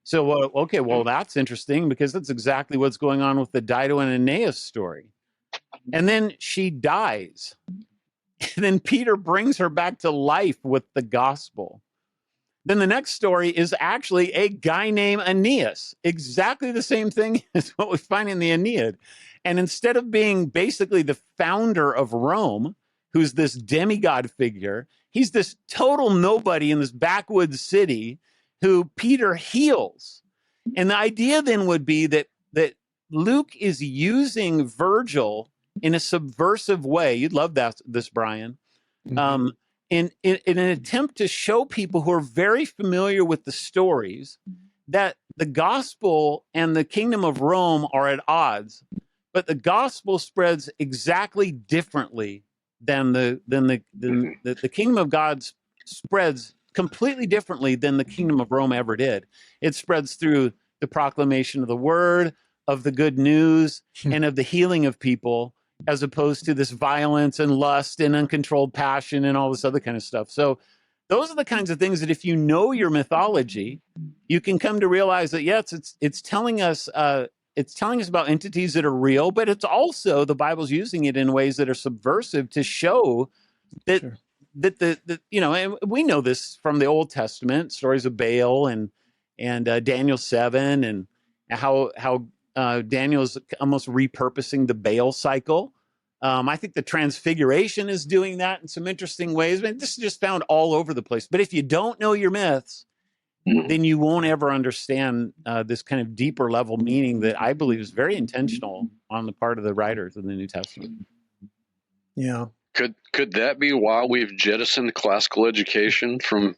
C: So, okay, well, that's interesting, because that's exactly what's going on with the Dido and Aeneas story. And then she dies. And then Peter brings her back to life with the gospel. Then the next story is actually a guy named Aeneas, exactly the same thing as what we find in the Aeneid. And instead of being basically the founder of Rome, who's this demigod figure, he's this total nobody in this backwoods city who Peter heals. And the idea then would be that Luke is using Virgil in a subversive way. You'd love this, Brian. Mm-hmm. In an attempt to show people who are very familiar with the stories that the gospel and the kingdom of Rome are at odds, but the gospel spreads exactly differently than the kingdom of God spreads completely differently than the kingdom of Rome ever did. It spreads through the proclamation of the word, of the good news, and of the healing of people, as opposed to this violence and lust and uncontrolled passion and all this other kind of stuff. So those are the kinds of things that if you know your mythology, you can come to realize that, yes, it's telling us about entities that are real, but it's also, the Bible's using it in ways that are subversive to show that, sure, that and we know this from the Old Testament, stories of Baal and Daniel 7, and how Daniel is almost repurposing the Baal cycle. I think the Transfiguration is doing that in some interesting ways. I mean, this is just found all over the place. But if you don't know your myths, then you won't ever understand this kind of deeper level meaning that I believe is very intentional on the part of the writers in the New Testament.
D: Yeah.
E: Could that be why we've jettisoned classical education from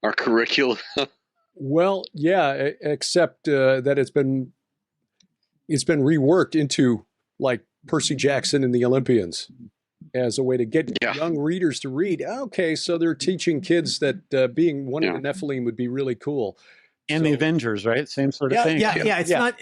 E: our curriculum?
B: Well, yeah, except that it's been reworked into like Percy Jackson and the Olympians as a way to get young readers to read. Okay, so they're teaching kids that being one of the Nephilim would be really cool.
C: And the Avengers, right? Same sort of thing.
D: Yeah. It's not.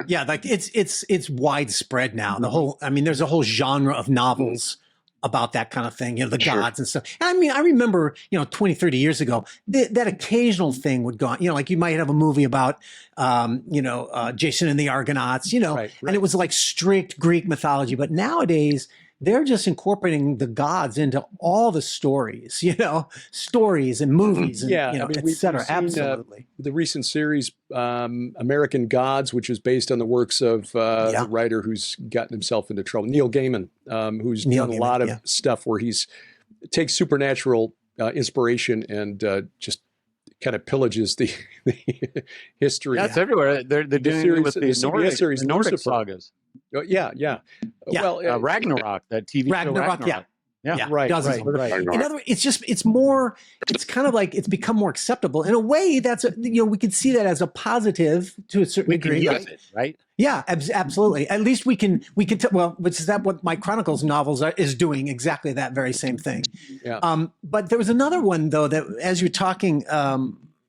D: Yeah, like it's widespread now. The whole, I mean, there's a whole genre of novels about that kind of thing, the gods and stuff. And I mean, I remember, 20, 30 years ago, that occasional thing would go on, like you might have a movie about, Jason and the Argonauts, right. And it was like strict Greek mythology. But nowadays, they're just incorporating the gods into all the stories, stories and movies and, et cetera. Absolutely.
B: The recent series, American Gods, which is based on the works of the writer who's gotten himself into trouble, Neil Gaiman, who's done a lot of stuff where takes supernatural inspiration and just kind of pillages the history.
C: That's everywhere. They're doing it with the Nordic sagas.
B: Yeah. Well,
C: Ragnarok, that TV show Ragnarok.
B: Yeah, right.
D: In other words, it's kind of like it's become more acceptable in a way. That's we could see that as a positive to a certain degree.
C: Use it, right?
D: Yeah, absolutely. At least we can which is that what my Chronicles novels is doing, exactly that very same thing.
B: Yeah.
D: But there was another one though that, as you're talking,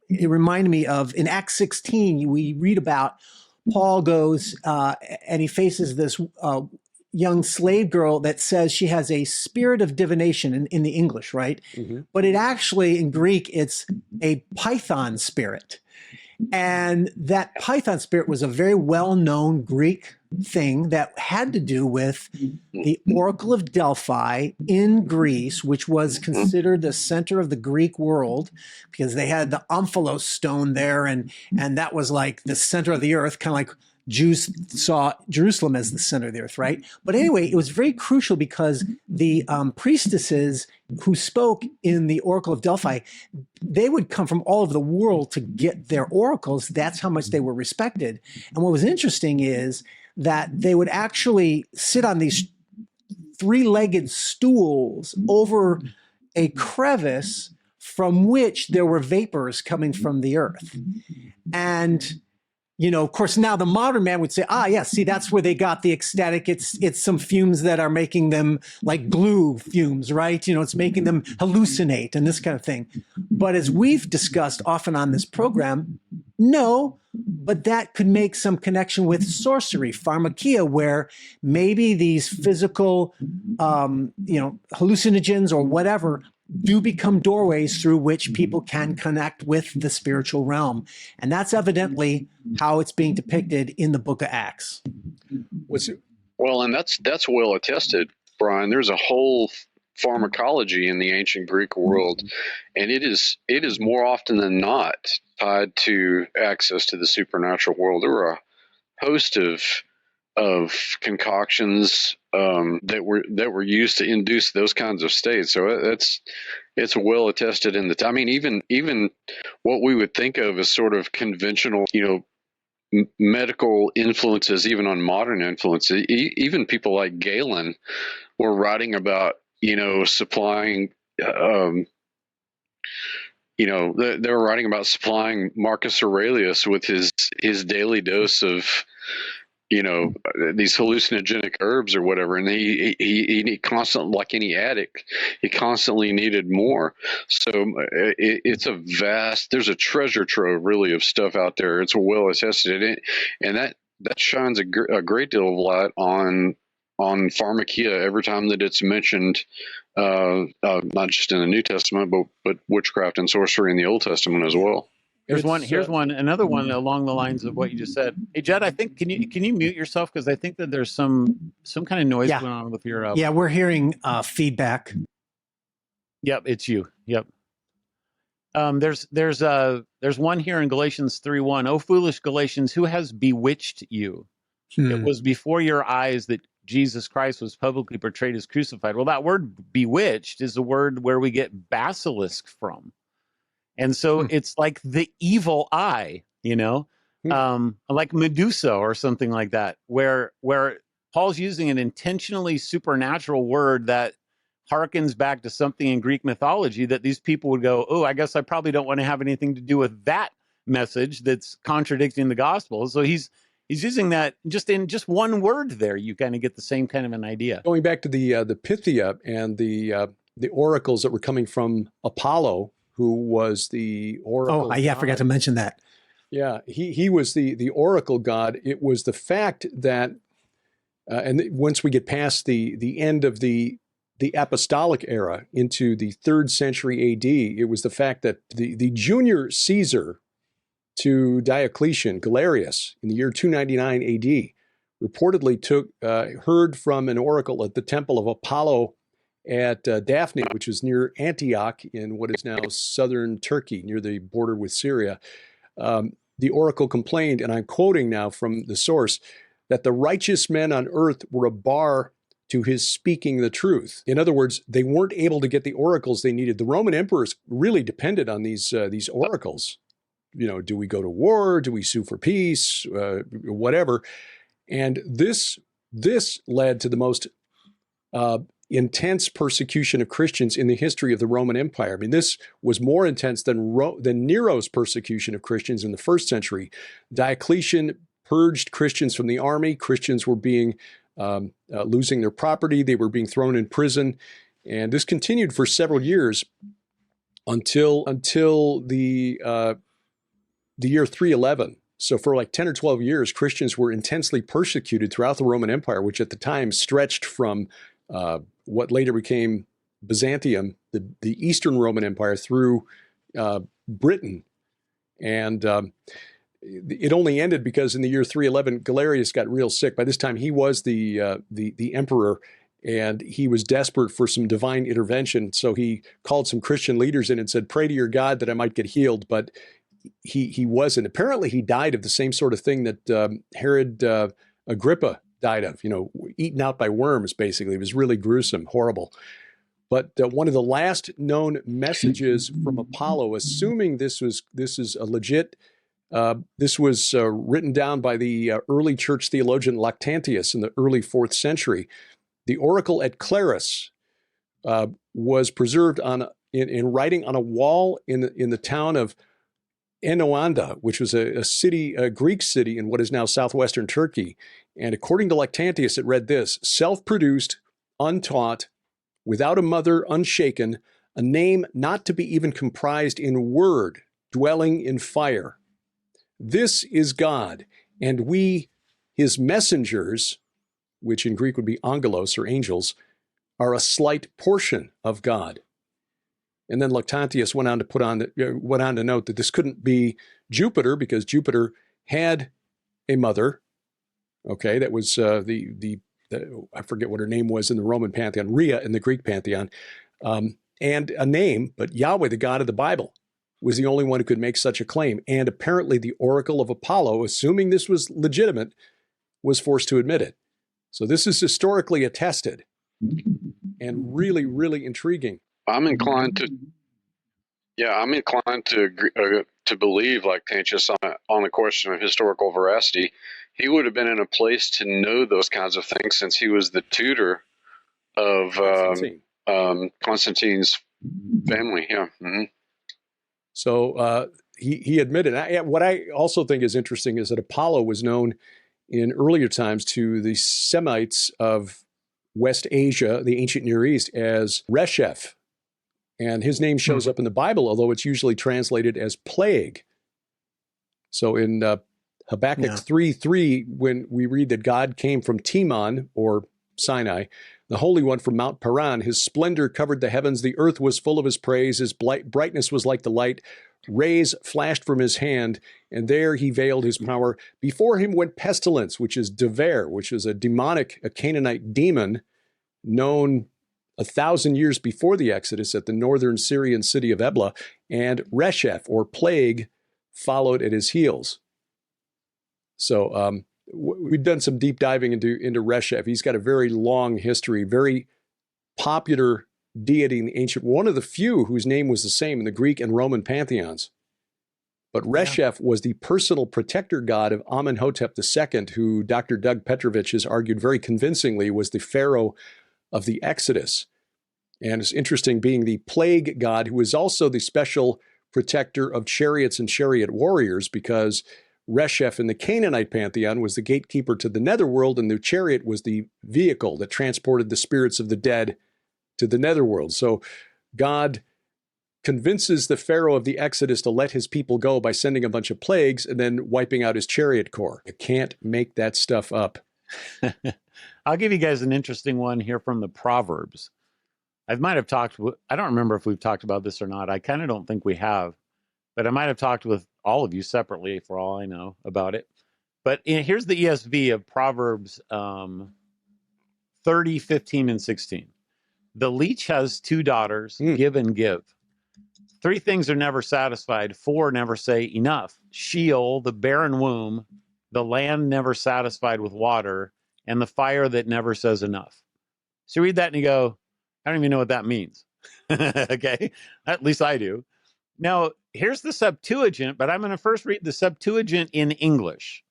D: it reminded me of in Acts 16. We read about Paul goes and he faces this young slave girl that says she has a spirit of divination in the English, right?
B: Mm-hmm.
D: But it actually, in Greek, it's a python spirit. And that python spirit was a very well-known Greek thing that had to do with the Oracle of Delphi in Greece, which was considered the center of the Greek world because they had the Omphalos stone there, and that was like the center of the earth, kind of like Jews saw Jerusalem as the center of the earth, right? But anyway, it was very crucial because the priestesses who spoke in the Oracle of Delphi, they would come from all over the world to get their oracles. That's how much they were respected. And what was interesting is that they would actually sit on these three-legged stools over a crevice from which there were vapors coming from the earth. And you know, of course, now the modern man would say, yeah, see, that's where they got the ecstatic. It's some fumes that are making them like glue fumes, right? You know, it's making them hallucinate and this kind of thing. But as we've discussed often on this program, no, but that could make some connection with sorcery, pharmakia, where maybe these physical, hallucinogens or whatever do become doorways through which people can connect with the spiritual realm. And that's evidently how it's being depicted in the book of Acts.
E: Well, and that's well attested, Brian. There's a whole pharmacology in the ancient Greek world, and it is more often than not tied to access to the supernatural world. There were a host of concoctions that were used to induce those kinds of states. So it's well attested in the time. I mean, even what we would think of as sort of conventional, medical influences, even on modern influences. Even people like Galen were writing about, supplying. They were writing about supplying Marcus Aurelius with his daily dose of these hallucinogenic herbs or whatever, and he constantly, like any addict, he constantly needed more. So it's there's a treasure trove really of stuff out there. It's well attested, and that shines a great deal of light on pharmakia every time that it's mentioned, not just in the New Testament, but witchcraft and sorcery in the Old Testament as well.
C: Here's another one along the lines of what you just said. Hey, Jed, I think can you mute yourself, because I think that there's some kind of noise going on with your.
D: Yeah, we're hearing feedback.
C: Yep, it's you. Yep. There's one here in Galatians 3:1. Oh, foolish Galatians, who has bewitched you? It was before your eyes that Jesus Christ was publicly portrayed as crucified. Well, that word bewitched is the word where we get basilisk from. And so it's like the evil eye, like Medusa or something like that, where Paul's using an intentionally supernatural word that harkens back to something in Greek mythology that these people would go, oh, I guess I probably don't want to have anything to do with that message that's contradicting the gospel. So he's using that in just one word there. You kind of get the same kind of an idea.
B: Going back to the Pythia and the oracles that were coming from Apollo, who was the oracle.
D: Oh, yeah, I forgot to mention that.
B: Yeah, he was the oracle god. It was the fact that, and once we get past the end of the apostolic era into the 3rd century AD, it was the fact that the junior Caesar to Diocletian, Galerius, in the year 299 AD, reportedly heard from an oracle at the temple of Apollo at Daphne, which was near Antioch in what is now southern Turkey, near the border with Syria. The oracle complained, and I'm quoting now from the source, that the righteous men on earth were a bar to his speaking the truth. In other words, they weren't able to get the oracles they needed. The Roman emperors really depended on these oracles. Do we go to war? Do we sue for peace? Whatever. And this led to the most intense persecution of Christians in the history of the Roman Empire. I mean, this was more intense than Nero's persecution of Christians in the 1st century. Diocletian purged Christians from the army. Christians were being losing their property. They were being thrown in prison. And this continued for several years until the year 311. So for like 10 or 12 years, Christians were intensely persecuted throughout the Roman Empire, which at the time stretched from what later became Byzantium, the Eastern Roman Empire, through Britain. And it only ended because in the year 311, Galerius got real sick. By this time, he was the emperor, and he was desperate for some divine intervention. So he called some Christian leaders in and said, "Pray to your God that I might get healed." But he wasn't. Apparently, he died of the same sort of thing that Herod Agrippa died of, eaten out by worms, basically. It was really gruesome, horrible. But one of the last known messages from Apollo, assuming this is a legit, this was written down by the early church theologian Lactantius in the early 4th century. The oracle at Claris was preserved in writing on a wall in the town of Enoanda, which was a Greek city in what is now southwestern Turkey. And according to Lactantius, it read this: self-produced, untaught, without a mother, unshaken, a name not to be even comprised in word, dwelling in fire. This is God, and we, his messengers, which in Greek would be angelos or angels, are a slight portion of God. And then Lactantius went on to note that this couldn't be Jupiter, because Jupiter had a mother. Okay, that was I forget what her name was in the Roman pantheon, Rhea in the Greek pantheon, and a name, but Yahweh, the God of the Bible, was the only one who could make such a claim. And apparently the oracle of Apollo, assuming this was legitimate, was forced to admit it. So this is historically attested and really, really intriguing.
E: I'm inclined to agree, to believe, like Lactantius, on the question of historical veracity. He would have been in a place to know those kinds of things, since he was the tutor of Constantine's family. Yeah. Mm-hmm.
B: So he admitted. What I also think is interesting is that Apollo was known in earlier times to the Semites of West Asia, the ancient Near East, as Resheph. And his name shows up in the Bible, although it's usually translated as plague. So in Habakkuk 3:3, when we read that God came from Timon, or Sinai, the Holy One from Mount Paran, his splendor covered the heavens, the earth was full of his praise, his brightness was like the light, rays flashed from his hand, and there he veiled his power. Before him went pestilence, which is Dever, which is a Canaanite demon known 1,000 years before the Exodus at the northern Syrian city of Ebla, and Resheph, or plague, followed at his heels. So we've done some deep diving into Resheph. He's got a very long history, very popular deity in the ancient, one of the few whose name was the same in the Greek and Roman pantheons. But Resheph was the personal protector god of Amenhotep II, who Dr. Doug Petrovich has argued very convincingly was the pharaoh of the Exodus. And it's interesting, being the plague god, who was also the special protector of chariots and chariot warriors, because Resheph in the Canaanite pantheon was the gatekeeper to the netherworld, and the chariot was the vehicle that transported the spirits of the dead to the netherworld. So God convinces the pharaoh of the Exodus to let his people go by sending a bunch of plagues and then wiping out his chariot corps. You can't make that stuff up.
C: I'll give you guys an interesting one here from the Proverbs. I don't remember if we've talked about this or not. I kind of don't think we have, but I might have talked with all of you separately for all I know about it. But here's the ESV of Proverbs 30, 15, and 16. The leech has 2 daughters, give and give. 3 things are never satisfied, 4 never say enough. Sheol, the barren womb, the land never satisfied with water, and the fire that never says enough. So you read that and you go, I don't even know what that means. Okay, at least I do. Now, here's the Septuagint, but I'm going to first read the Septuagint in English.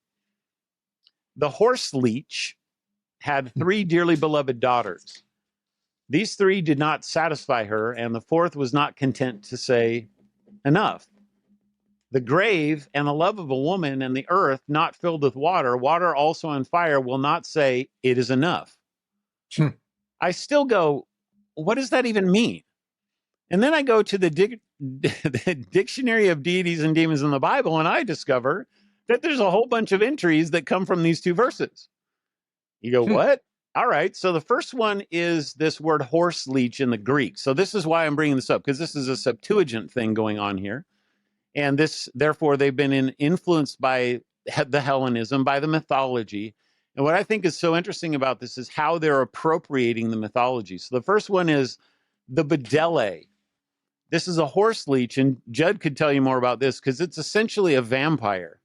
C: The horse leech had 3 dearly beloved daughters. These 3 did not satisfy her, and the 4th was not content to say enough. The grave and the love of a woman and the earth not filled with water, water also on fire, will not say it is enough. I still go, what does that even mean? And then I go to the Dictionary of Deities and Demons in the Bible, and I discover that there's a whole bunch of entries that come from these two verses. You go, what? All right. So the first one is this word horse leech in the Greek. So this is why I'm bringing this up, because this is a Septuagint thing going on here. And this, therefore, they've been influenced by the Hellenism, by the mythology. And what I think is so interesting about this is how they're appropriating the mythology. So the first one is the bedele. This is a horse leech, and Judd could tell you more about this because it's essentially a vampire.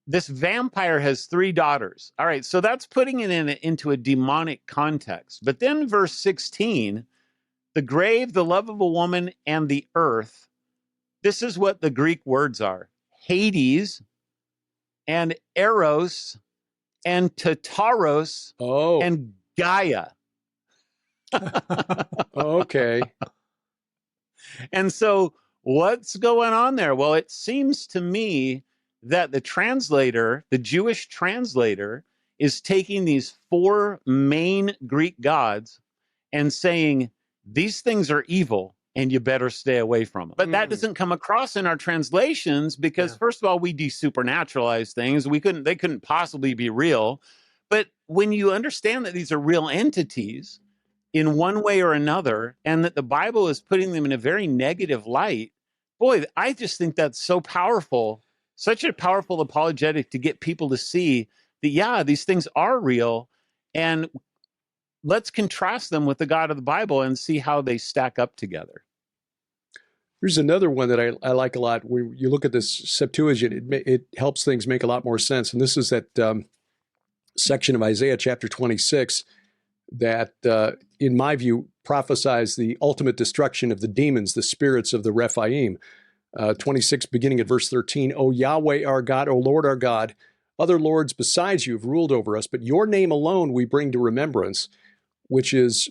C: This vampire has 3 daughters. All right, so that's putting it into a demonic context. But then verse 16, the grave, the love of a woman, and the earth. This is what the Greek words are. Hades and Eros and Tartaros and Gaia.
B: Okay.
C: And so what's going on there? Well, it seems to me that the translator, the Jewish translator, is taking these 4 main Greek gods and saying, these things are evil and you better stay away from them. But that doesn't come across in our translations because, first of all, we desupernaturalize things. They couldn't possibly be real. But when you understand that these are real entities in one way or another, and that the Bible is putting them in a very negative light, boy, I just think that's so powerful, such a powerful apologetic to get people to see that, yeah, these things are real. And let's contrast them with the God of the Bible and see how they stack up together.
B: Here's another one that I like a lot. When you look at this Septuagint, it helps things make a lot more sense. And this is that section of Isaiah chapter 26 that, in my view, prophesies the ultimate destruction of the demons, the spirits of the Rephaim. 26, beginning at verse 13, O Yahweh our God, O Lord our God, other lords besides you have ruled over us, but your name alone we bring to remembrance, which is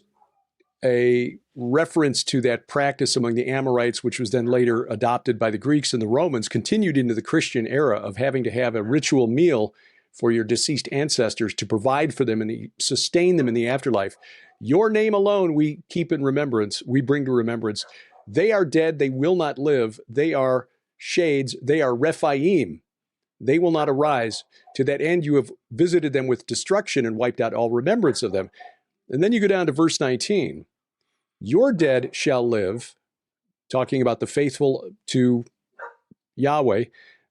B: a reference to that practice among the Amorites, which was then later adopted by the Greeks and the Romans, continued into the Christian era of having to have a ritual meal for your deceased ancestors to provide for them and sustain them in the afterlife. Your name alone we keep in remembrance, we bring to remembrance. They are dead, they will not live. They are shades, they are Rephaim. They will not arise. To that end you have visited them with destruction and wiped out all remembrance of them. And then you go down to verse 19. Your dead shall live, talking about the faithful to Yahweh.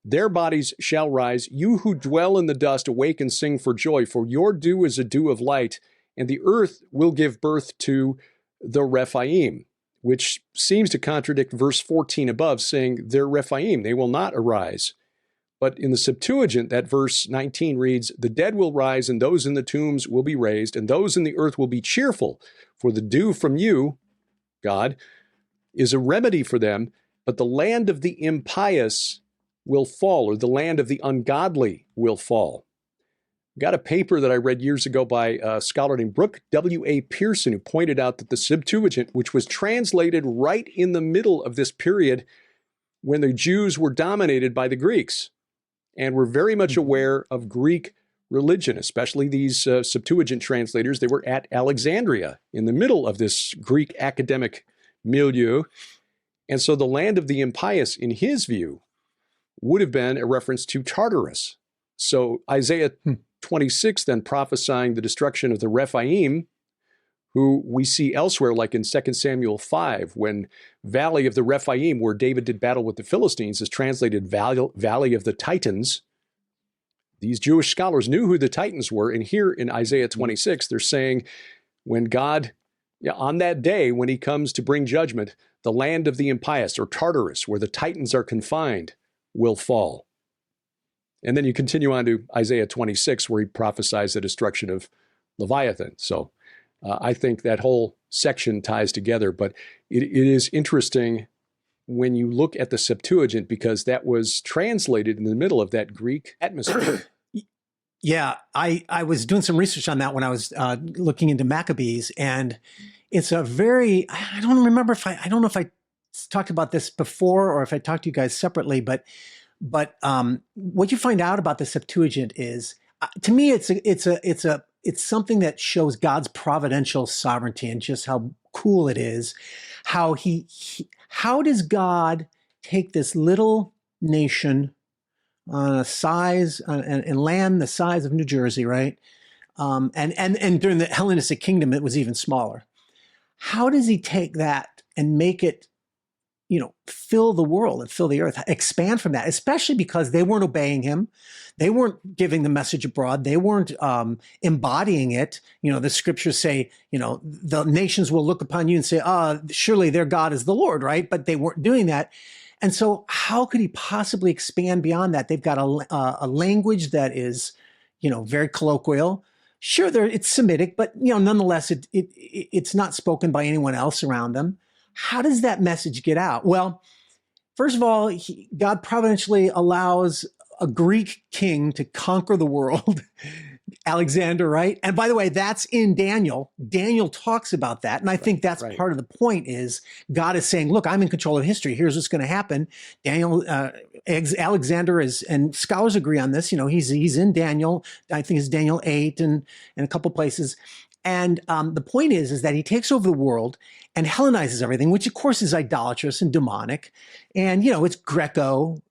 B: Their bodies shall rise. You who dwell in the dust, awake and sing for joy, for your dew is a dew of light, and the earth will give birth to the Rephaim, which seems to contradict verse 14 above, saying they're Rephaim, they will not arise. But in the Septuagint, that verse 19 reads, the dead will rise, and those in the tombs will be raised, and those in the earth will be cheerful, for the dew from you, God, is a remedy for them, but the land of the impious will fall, or the land of the ungodly will fall. Got a paper that I read years ago by a scholar named Brooke W.A. Pearson, who pointed out that the Septuagint, which was translated right in the middle of this period when the Jews were dominated by the Greeks and were very much aware of Greek religion, especially these Septuagint translators. They were at Alexandria in the middle of this Greek academic milieu. And so the land of the impious, in his view, would have been a reference to Tartarus. So Isaiah 26 then prophesying the destruction of the Rephaim, who we see elsewhere, like in 2 Samuel 5, when Valley of the Rephaim, where David did battle with the Philistines, is translated Valley of the Titans. These Jewish scholars knew who the Titans were, and here in Isaiah 26, they're saying when God, on that day when he comes to bring judgment, the land of the impious, or Tartarus, where the Titans are confined, will fall. And then you continue on to Isaiah 26, where he prophesies the destruction of Leviathan. So I think that whole section ties together, but it is interesting when you look at the Septuagint, because that was translated in the middle of that Greek atmosphere.
D: Yeah, I was doing some research on that when I was looking into Maccabees, and it's a very, I don't know if I talked about this before or if I talked to you guys separately, but what you find out about the Septuagint is, to me, it's something that shows God's providential sovereignty and just how cool it is. How does God take this little nation on a size and land the size of New Jersey, right? And during the Hellenistic kingdom, it was even smaller. How does he take that and make it, fill the world and fill the earth, expand from that, especially because they weren't obeying him. They weren't giving the message abroad. They weren't embodying it. The scriptures say, the nations will look upon you and say, surely their God is the Lord, right? But they weren't doing that. And so how could he possibly expand beyond that? They've got a language that is, very colloquial. Sure, it's Semitic, but, nonetheless, it's not spoken by anyone else around them. How does that message get out? Well, first of all, God providentially allows a Greek king to conquer the world, Alexander, right? And by the way, that's in Daniel. Daniel talks about that. And I think that's part of the point is God is saying, look, I'm in control of history. Here's what's going to happen. Alexander is, and scholars agree on this, he's in Daniel. I think it's Daniel 8 and a couple places. And the point is that he takes over the world and Hellenizes everything, which of course is idolatrous and demonic. And, it's Greco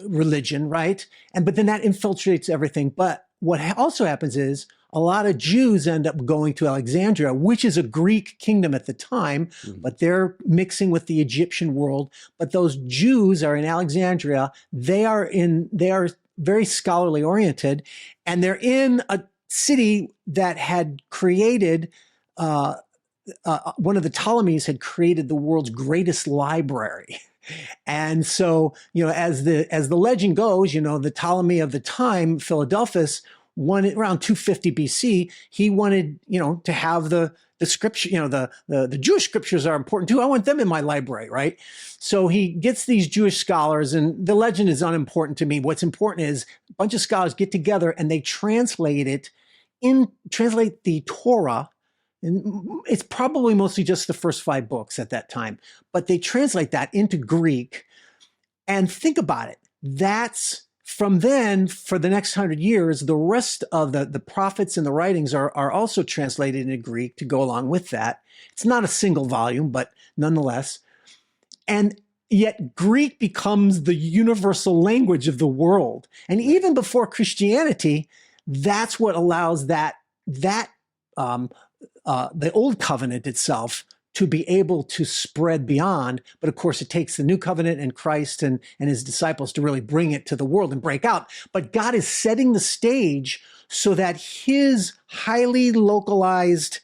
D: religion, right? But then that infiltrates everything. But what also happens is a lot of Jews end up going to Alexandria, which is a Greek kingdom at the time, but they're mixing with the Egyptian world. But those Jews are in Alexandria. They are very scholarly oriented, and they're in a city that had created, one of the Ptolemies had created the world's greatest library. And so, as the legend goes, the Ptolemy of the time, Philadelphus, wanted around 250 BC, he wanted, to have the scripture, the Jewish scriptures are important too. I want them in my library, right? So he gets these Jewish scholars, and the legend is unimportant to me. What's important is a bunch of scholars get together and they translate the Torah. And it's probably mostly just the first 5 books at that time, but they translate that into Greek. And think about it. That's from then for the next 100 years, the rest of the prophets and the writings are also translated into Greek to go along with that. It's not a single volume, but nonetheless. And yet Greek becomes the universal language of the world. And even before Christianity, that's what allows the old covenant itself to be able to spread beyond. But of course, it takes the new covenant and Christ and his disciples to really bring it to the world and break out. But God is setting the stage so that his highly localized,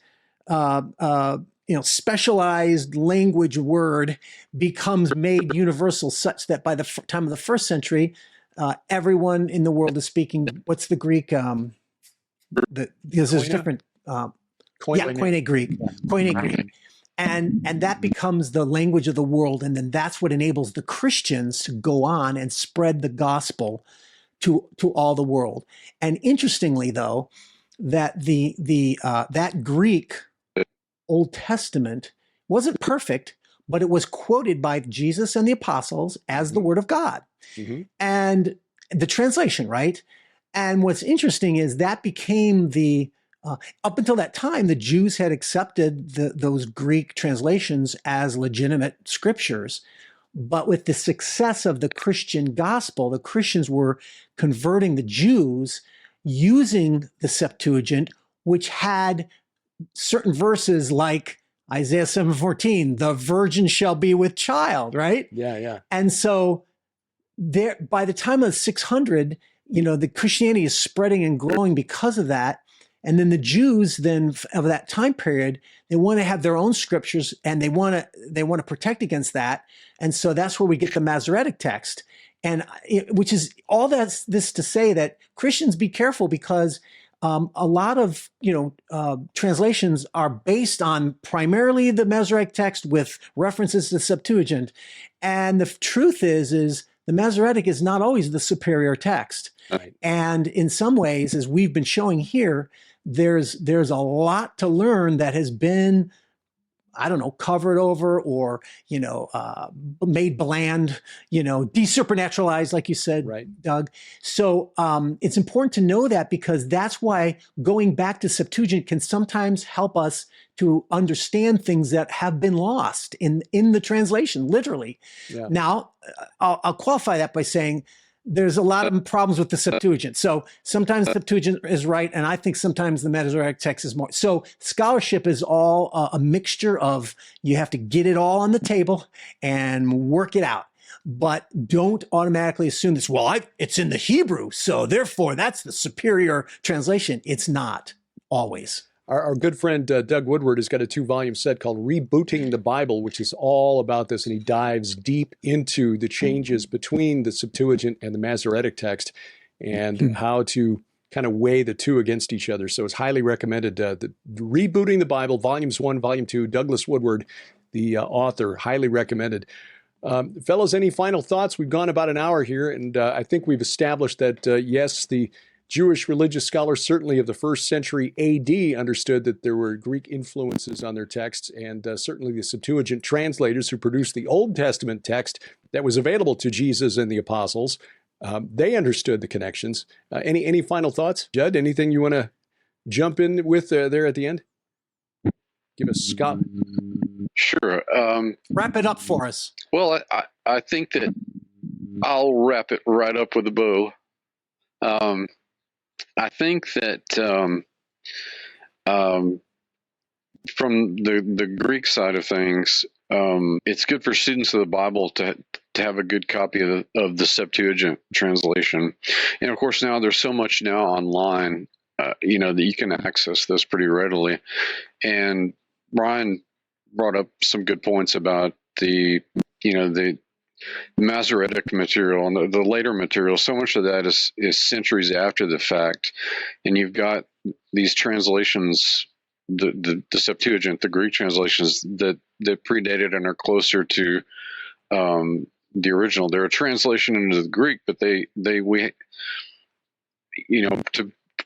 D: specialized language word becomes made universal, such that by the time of the first century, everyone in the world is speaking. What's the Greek? Because there's different. Koine Greek. Koine Greek. And that becomes the language of the world. And then that's what enables the Christians to go on and spread the gospel to all the world. And interestingly, though, that that Greek Old Testament wasn't perfect, but it was quoted by Jesus and the apostles as the word of God. And the translation, right? And what's interesting is that became up until that time, the Jews had accepted those Greek translations as legitimate scriptures. But with the success of the Christian gospel, the Christians were converting the Jews using the Septuagint, which had certain verses like Isaiah 7:14, the virgin shall be with child, right?
B: Yeah.
D: And so by the time of 600, the Christianity is spreading and growing because of that. And then the Jews of that time period, they want to have their own scriptures and they want to protect against that. And so that's where we get the Masoretic text. And which is all this to say that Christians be careful, because a lot of translations are based on primarily the Masoretic text with references to the Septuagint. And the truth is the Masoretic is not always the superior text. Right. And in some ways, as we've been showing here, there's a lot to learn that has been, covered over or, made bland, desupernaturalized, like you said, right, Doug. So it's important to know that, because that's why going back to Septuagint can sometimes help us to understand things that have been lost in the translation, literally. Yeah. Now, I'll qualify that by saying there's a lot of problems with the Septuagint. So sometimes the Septuagint is right, and I think sometimes the Masoretic text is more. So scholarship is all a mixture of, you have to get it all on the table and work it out. But don't automatically assume this, well, it's in the Hebrew, so therefore that's the superior translation. It's not always.
B: Our good friend Doug Woodward has got a 2-volume set called Rebooting the Bible, which is all about this, and he dives deep into the changes between the Septuagint and the Masoretic text and how to kind of weigh the two against each other. So it's highly recommended. The Rebooting the Bible, Volumes 1, Volume 2, Douglas Woodward, the author, highly recommended. Fellows, any final thoughts? We've gone about an hour here, and I think we've established that, yes, the Jewish religious scholars, certainly of the 1st century AD, understood that there were Greek influences on their texts, and certainly the Septuagint translators who produced the Old Testament text that was available to Jesus and the apostles, they understood the connections. Any final thoughts? Judd, anything you want to jump in with there at the end? Give us Scott.
E: Sure.
D: Wrap it up for us.
E: Well, I think that I'll wrap it right up with a bow. I think that from the Greek side of things, it's good for students of the Bible to have a good copy of the Septuagint translation. And of course, now there's so much now online, that you can access this pretty readily. And Brian brought up some good points about the Masoretic material and the later material. So much of that is centuries after the fact, and you've got these translations, the Septuagint, the Greek translations that predated and are closer to the original. They're a translation into the Greek, but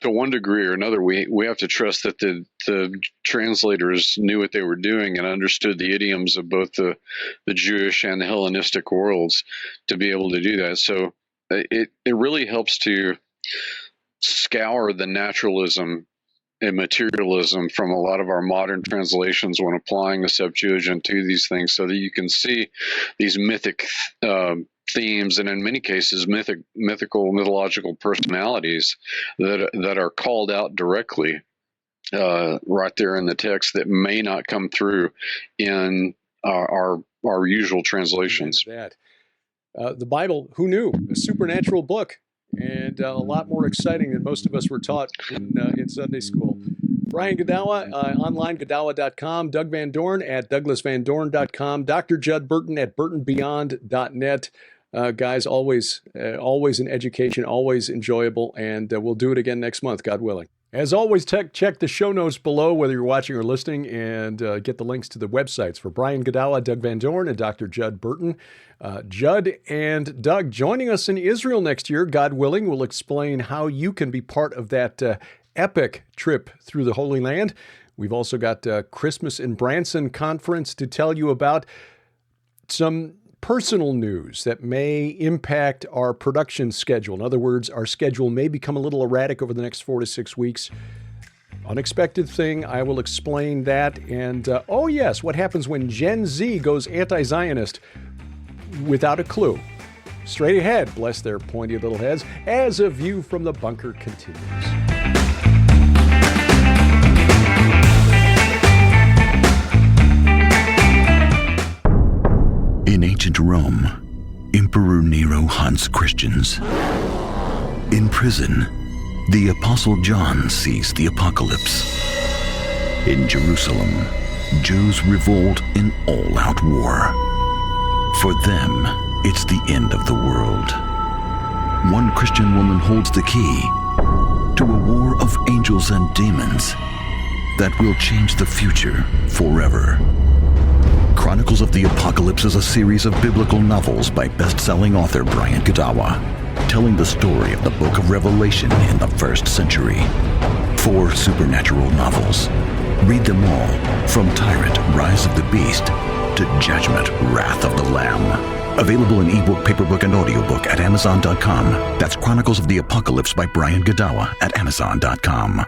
E: to one degree or another, we have to trust that the translators knew what they were doing and understood the idioms of both the Jewish and the Hellenistic worlds to be able to do that. So it really helps to scour the naturalism and materialism from a lot of our modern translations when applying the Septuagint to these things, so that you can see these mythic themes, and in many cases mythological personalities that are called out directly right there in the text that may not come through in our usual translations.
B: The Bible, who knew? A supernatural book, and a lot more exciting than most of us were taught in Sunday school. Brian Godawa, online, godawa.com. Doug Van Dorn at douglasvandorn.com. Dr. Judd Burton at burtonbeyond.net. Guys, always an education, always enjoyable, and we'll do it again next month, God willing. As always, check the show notes below, whether you're watching or listening, and get the links to the websites for Brian Godawa, Doug Van Dorn, and Dr. Judd Burton. Judd and Doug joining us in Israel next year, God willing. We'll explain how you can be part of that epic trip through the Holy Land. We've also got Christmas in Branson conference to tell you about, some personal news that may impact our production schedule. In other words, our schedule may become a little erratic over the next 4 to 6 weeks. Unexpected thing, I will explain that. And, oh yes, what happens when Gen Z goes anti-Zionist without a clue. Straight ahead, bless their pointy little heads, as A View from the Bunker continues.
F: In ancient Rome, Emperor Nero hunts Christians. In prison, the Apostle John sees the apocalypse. In Jerusalem, Jews revolt in all-out war. For them, it's the end of the world. One Christian woman holds the key to a war of angels and demons that will change the future forever. Chronicles of the Apocalypse is a series of biblical novels by best-selling author Brian Godawa, telling the story of the book of Revelation in the 1st century. 4 supernatural novels. Read them all, from Tyrant, Rise of the Beast, to Judgment, Wrath of the Lamb. Available in ebook, paperback, and audiobook at Amazon.com. That's Chronicles of the Apocalypse by Brian Godawa at Amazon.com.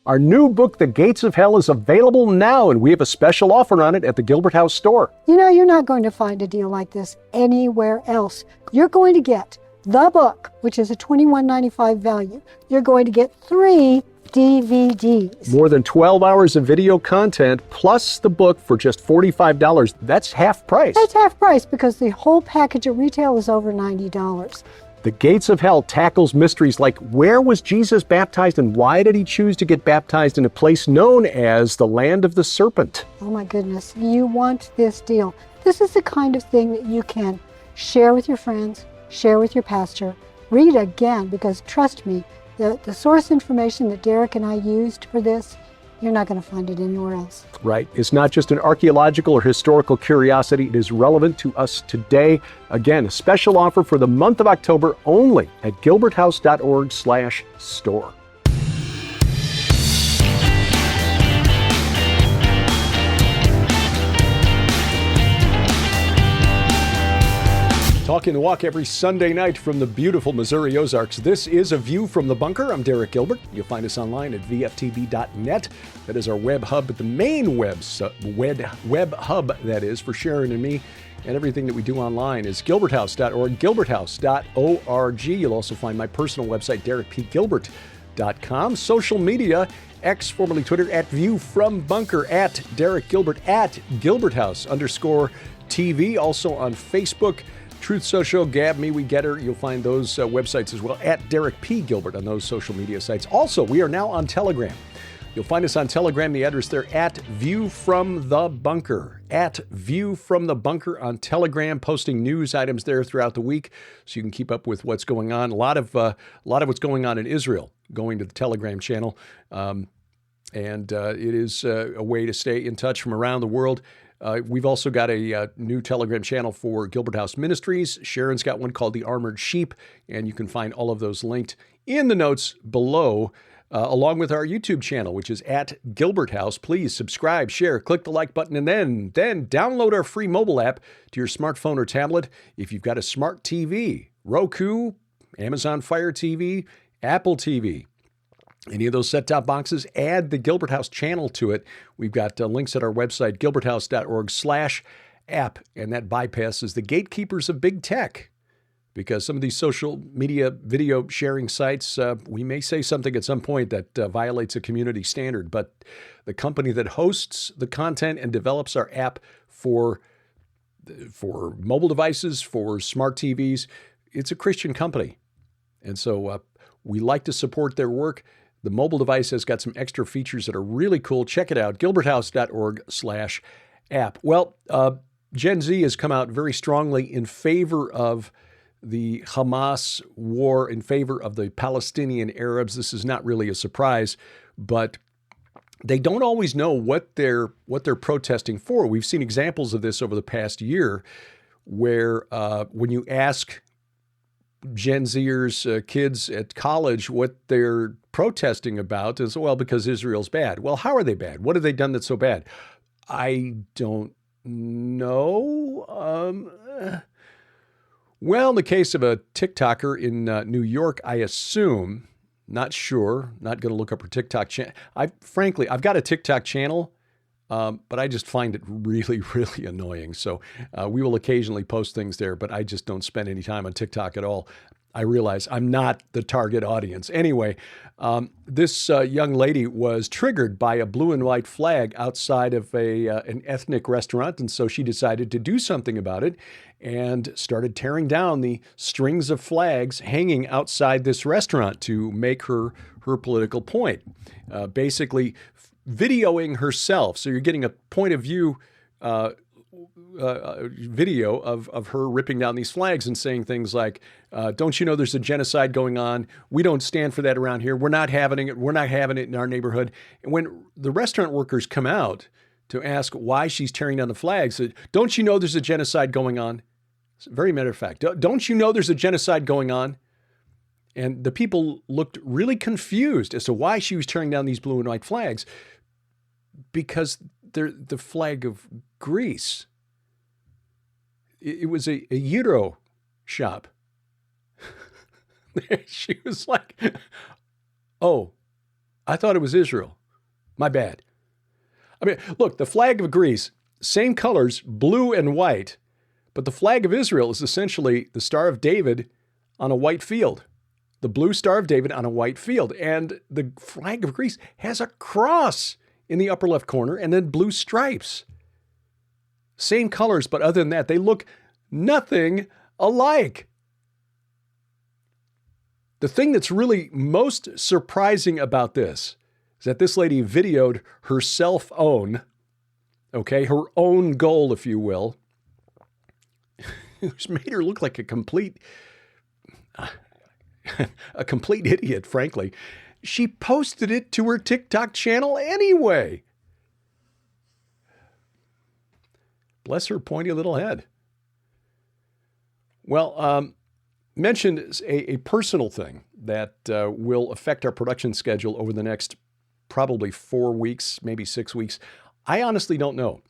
B: Our new book, The Gates of Hell, is available now, and we have a special offer on it at the Gilbert House store.
G: You know, you're not going to find a deal like this anywhere else. You're going to get the book, which is a $21.95 value. You're going to get 3 DVDs.
B: More than 12 hours of video content, plus the book for just $45. That's half price.
G: That's half price because the whole package at retail is over $90.
B: The Gates of Hell tackles mysteries like where was Jesus baptized and why did he choose to get baptized in a place known as the Land of the Serpent?
G: Oh my goodness, you want this deal. This is the kind of thing that you can share with your friends, share with your pastor, read again, because trust me, the source information that Derek and I used for this, you're not going to find it anywhere else.
B: Right. It's not just an archaeological or historical curiosity. It is relevant to us today. Again, a special offer for the month of October only at gilberthouse.org/store. Talking the walk every Sunday night from the beautiful Missouri Ozarks. This is A View from the Bunker. I'm Derek Gilbert. You'll find us online at vftb.net. That is our web hub, but the main web hub, that is, for Sharon and me and everything that we do online is gilberthouse.org, gilberthouse.org. You'll also find my personal website, derekpgilbert.com. Social media, X, formerly Twitter, at View from Bunker, at Derek Gilbert, at Gilberthouse_TV. Also on Facebook, Truth Social, Gab, Me, We Get Her. You'll find those websites as well, at Derek P. Gilbert on those social media sites. Also, we are now on Telegram. You'll find us on Telegram, the address there, at View from the Bunker. At View from the Bunker on Telegram, posting news items there throughout the week so you can keep up with what's going on. A lot of what's going on in Israel going to the Telegram channel. And it is a way to stay in touch from around the world. We've also got a new Telegram channel for Gilbert House Ministries. Sharon's got one called The Armored Sheep, and you can find all of those linked in the notes below, along with our YouTube channel, which is at Gilbert House. Please subscribe, share, click the like button, and then download our free mobile app to your smartphone or tablet. If you've got a smart TV, Roku, Amazon Fire TV, Apple TV, any of those set-top boxes, add the Gilbert House channel to it. We've got links at our website, gilberthouse.org/app, and that bypasses the gatekeepers of big tech. Because some of these social media video sharing sites, we may say something at some point that violates a community standard, but the company that hosts the content and develops our app for mobile devices, for smart TVs, it's a Christian company. And so we like to support their work. The mobile device has got some extra features that are really cool. Check it out, gilberthouse.org/app. Well, Gen Z has come out very strongly in favor of the Hamas war, in favor of the Palestinian Arabs. This is not really a surprise, but they don't always know what they're protesting for. We've seen examples of this over the past year where when you ask Gen Zers, kids at college, what they're protesting about is, well, because Israel's bad. Well, how are they bad? What have they done that's so bad? I don't know. Well, in the case of a TikToker in New York, I assume, not sure, not going to look up her TikTok channel. Frankly, I've got a TikTok channel, but I just find it really, really annoying. So we will occasionally post things there, but I just don't spend any time on TikTok at all. I realize I'm not the target audience. Anyway, this young lady was triggered by a blue and white flag outside of an ethnic restaurant, and so she decided to do something about it and started tearing down the strings of flags hanging outside this restaurant to make her political point. Basically, videoing herself. So you're getting a point of view video of her ripping down these flags and saying things like, don't you know there's a genocide going on? We don't stand for that around here. We're not having it. We're not having it in our neighborhood. And when the restaurant workers come out to ask why she's tearing down the flags, don't you know there's a genocide going on? Very matter of fact. Don't you know there's a genocide going on? And the people looked really confused as to why she was tearing down these blue and white flags, because they're the flag of Greece. It was a Euro shop. She was like, oh, I thought it was Israel. My bad. I mean, look, the flag of Greece, same colors, blue and white, but the flag of Israel is essentially the Star of David on a white field. The blue Star of David on a white field. And the flag of Greece has a cross in the upper left corner and then blue stripes. Same colors, but other than that, they look nothing alike. The thing that's really most surprising about this is that this lady videoed her self-own, okay, her own goal, if you will, which made her look like a complete idiot, frankly. She posted it to her TikTok channel anyway. Bless her pointy little head. Well, mentioned a personal thing that will affect our production schedule over the next probably 4 weeks, maybe 6 weeks. I honestly don't know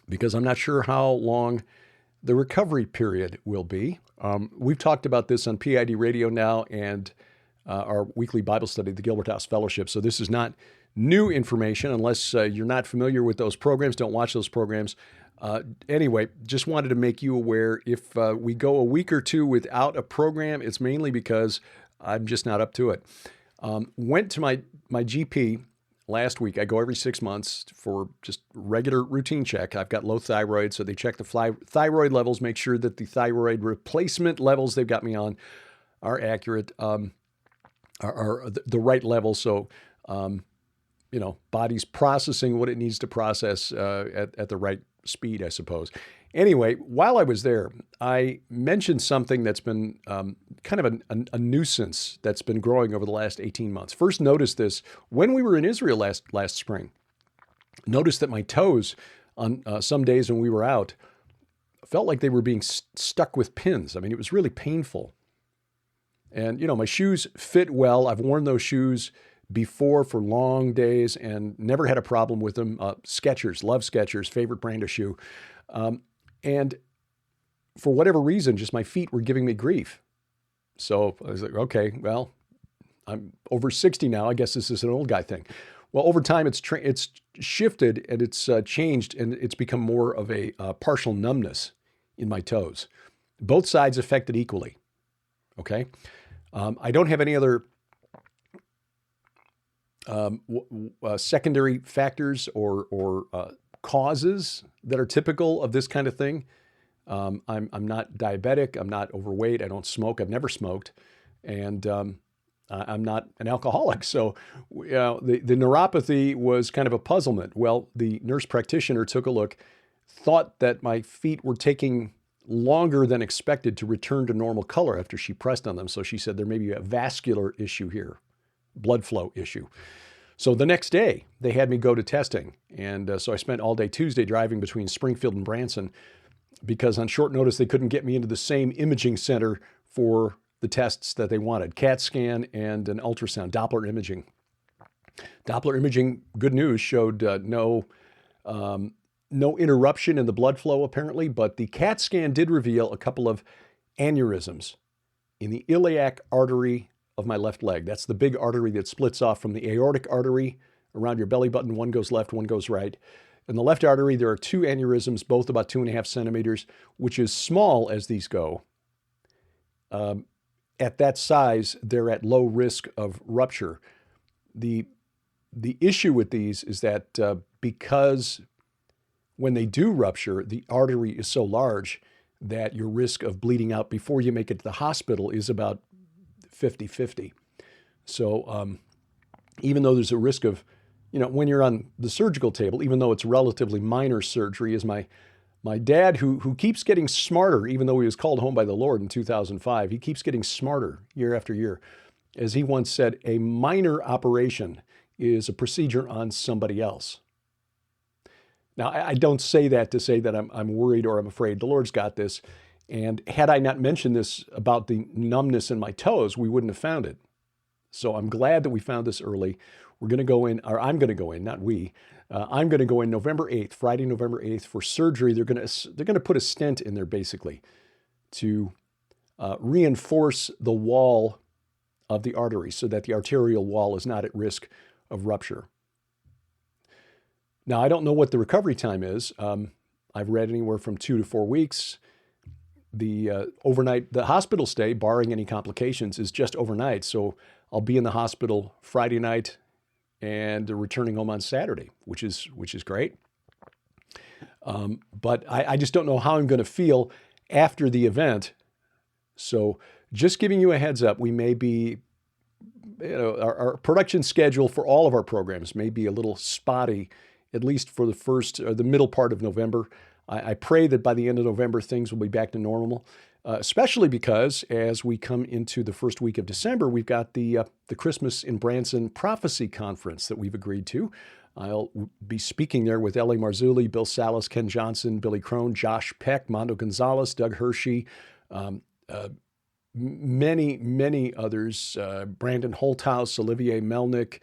B: because I'm not sure how long the recovery period will be. We've talked about this on PID Radio now and our weekly Bible study, the Gilbert House Fellowship. So this is not new information unless you're not familiar with those programs. Don't watch those programs. Anyway, just wanted to make you aware if we go a week or two without a program, it's mainly because I'm just not up to it. Went to my GP last week. I go every 6 months for just regular routine check. I've got low thyroid, so they check the thyroid levels, make sure that the thyroid replacement levels they've got me on are accurate, are the right level. So, body's processing what it needs to process at the right speed, I suppose. Anyway, while I was there, I mentioned something that's been kind of a nuisance that's been growing over the last 18 months. First noticed this when we were in Israel last spring. Noticed that my toes on some days when we were out felt like they were being stuck with pins. I mean, it was really painful. And, my shoes fit well. I've worn those shoes before for long days and never had a problem with them. Skechers, love Skechers, favorite brand of shoe. And for whatever reason, just my feet were giving me grief. So I was like, okay, well, I'm over 60 now. I guess this is an old guy thing. Well, over time, it's shifted and it's changed and it's become more of a partial numbness in my toes. Both sides affected equally. Okay. I don't have any other secondary factors or causes that are typical of this kind of thing. I'm not diabetic. I'm not overweight. I don't smoke. I've never smoked. And I'm not an alcoholic. So the neuropathy was kind of a puzzlement. Well, the nurse practitioner took a look, thought that my feet were taking longer than expected to return to normal color after she pressed on them. So she said there may be a vascular issue here, blood flow issue. So the next day, they had me go to testing. And so I spent all day Tuesday driving between Springfield and Branson because on short notice, they couldn't get me into the same imaging center for the tests that they wanted, CAT scan and an ultrasound, Doppler imaging. Doppler imaging, good news, showed no interruption in the blood flow apparently, but the CAT scan did reveal a couple of aneurysms in the iliac artery of my left leg. That's the big artery that splits off from the aortic artery around your belly button. One goes left, one goes right. In the left artery, there are two aneurysms, both about 2.5 centimeters, which is small as these go. At that size, they're at low risk of rupture. The issue with these is that because when they do rupture, the artery is so large that your risk of bleeding out before you make it to the hospital is about 50-50. So even though there's a risk of, when you're on the surgical table, even though it's relatively minor surgery, as my dad, who keeps getting smarter, even though he was called home by the Lord in 2005, he keeps getting smarter year after year. As he once said, a minor operation is a procedure on somebody else. Now, I don't say that to say that I'm worried or I'm afraid. The Lord's got this. And had I not mentioned this about the numbness in my toes, we wouldn't have found it. So I'm glad that we found this early. We're going to go in, or I'm going to go in, not we. I'm going to go in November 8th, Friday, November 8th for surgery. They're going to put a stent in there basically to reinforce the wall of the artery so that the arterial wall is not at risk of rupture. Now, I don't know what the recovery time is. I've read anywhere from 2 to 4 weeks. The hospital stay, barring any complications, is just overnight. So I'll be in the hospital Friday night and returning home on Saturday, which is great. But I just don't know how I'm going to feel after the event. So just giving you a heads up, we may be, our production schedule for all of our programs may be a little spotty, at least for the middle part of November. I pray that by the end of November, things will be back to normal, especially because as we come into the first week of December, we've got the Christmas in Branson Prophecy Conference that we've agreed to. I'll be speaking there with L.A. Marzulli, Bill Salas, Ken Johnson, Billy Crone, Josh Peck, Mondo Gonzalez, Doug Hershey, many others, Brandon Holthouse, Olivier Melnick,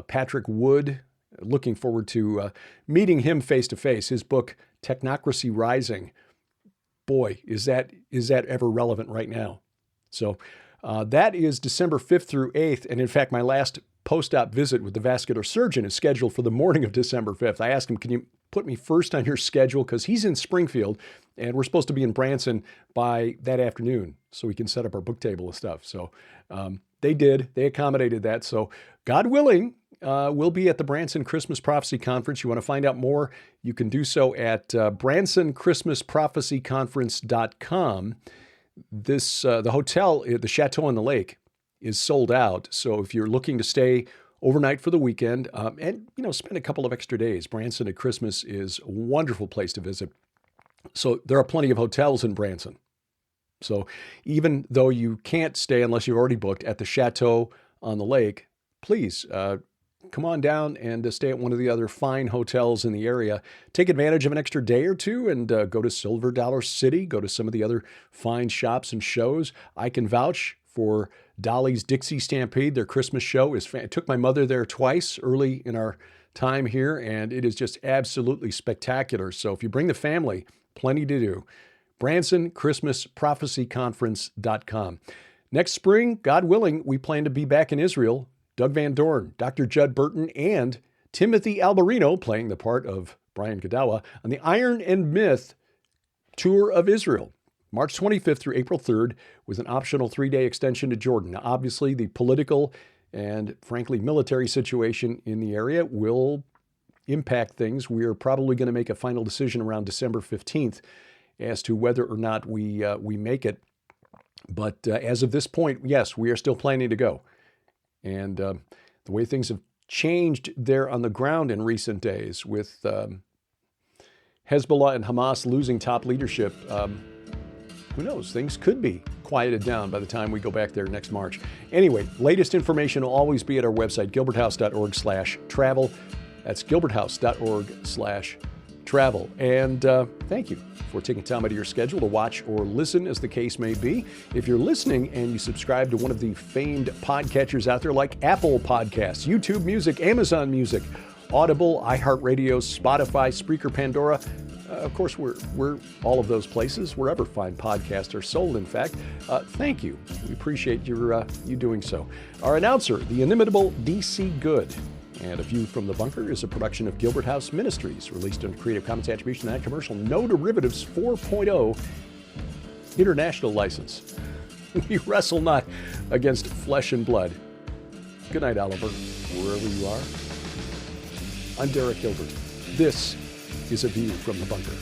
B: Patrick Wood. Looking forward to meeting him face to face. His book, Technocracy Rising. Boy, is that ever relevant right now. So that is December 5th through 8th. And in fact, my last post-op visit with the vascular surgeon is scheduled for the morning of December 5th. I asked him, can you put me first on your schedule? Because he's in Springfield and we're supposed to be in Branson by that afternoon so we can set up our book table and stuff. So they did. They accommodated that. So God willing, we'll be at the Branson Christmas Prophecy Conference. You want to find out more, you can do so at bransonchristmasprophecyconference.com. The hotel, the Chateau on the Lake, is sold out. So if you're looking to stay overnight for the weekend and spend a couple of extra days, Branson at Christmas is a wonderful place to visit. So there are plenty of hotels in Branson. So even though you can't stay unless you've already booked at the Chateau on the Lake, please come on down and stay at one of the other fine hotels in the area. Take advantage of an extra day or two and go to Silver Dollar City, go to some of the other fine shops and shows. I can vouch for Dolly's Dixie Stampede. Their Christmas show is I took my mother there twice early in our time here, and it is just absolutely spectacular. So if you bring the family, plenty to do. BransonChristmasProphecyConference.com. Next spring, God willing, we plan to be back in Israel. Doug Van Dorn, Dr. Judd Burton, and Timothy Alberino playing the part of Brian Godawa on the Iron and Myth Tour of Israel, March 25th through April 3rd, with an optional 3-day extension to Jordan. Now, obviously, the political and, frankly, military situation in the area will impact things. We are probably going to make a final decision around December 15th as to whether or not we make it. But as of this point, yes, we are still planning to go. And the way things have changed there on the ground in recent days with Hezbollah and Hamas losing top leadership, who knows? Things could be quieted down by the time we go back there next March. Anyway, latest information will always be at our website, gilberthouse.org/travel. That's gilberthouse.org/travel. And thank you for taking time out of your schedule to watch or listen, as the case may be. If you're listening and you subscribe to one of the famed podcatchers out there like Apple Podcasts, YouTube Music, Amazon Music, Audible, iHeartRadio, Spotify, Spreaker, Pandora, of course, we're all of those places, wherever fine podcasts are sold, in fact. Thank you. We appreciate you doing so. Our announcer, the inimitable D.C. Good. And A View from the Bunker is a production of Gilbert House Ministries, released under Creative Commons Attribution Non-Commercial No Derivatives 4.0 International License. We wrestle not against flesh and blood. Good night, Oliver, wherever you are. I'm Derek Gilbert. This is A View from the Bunker.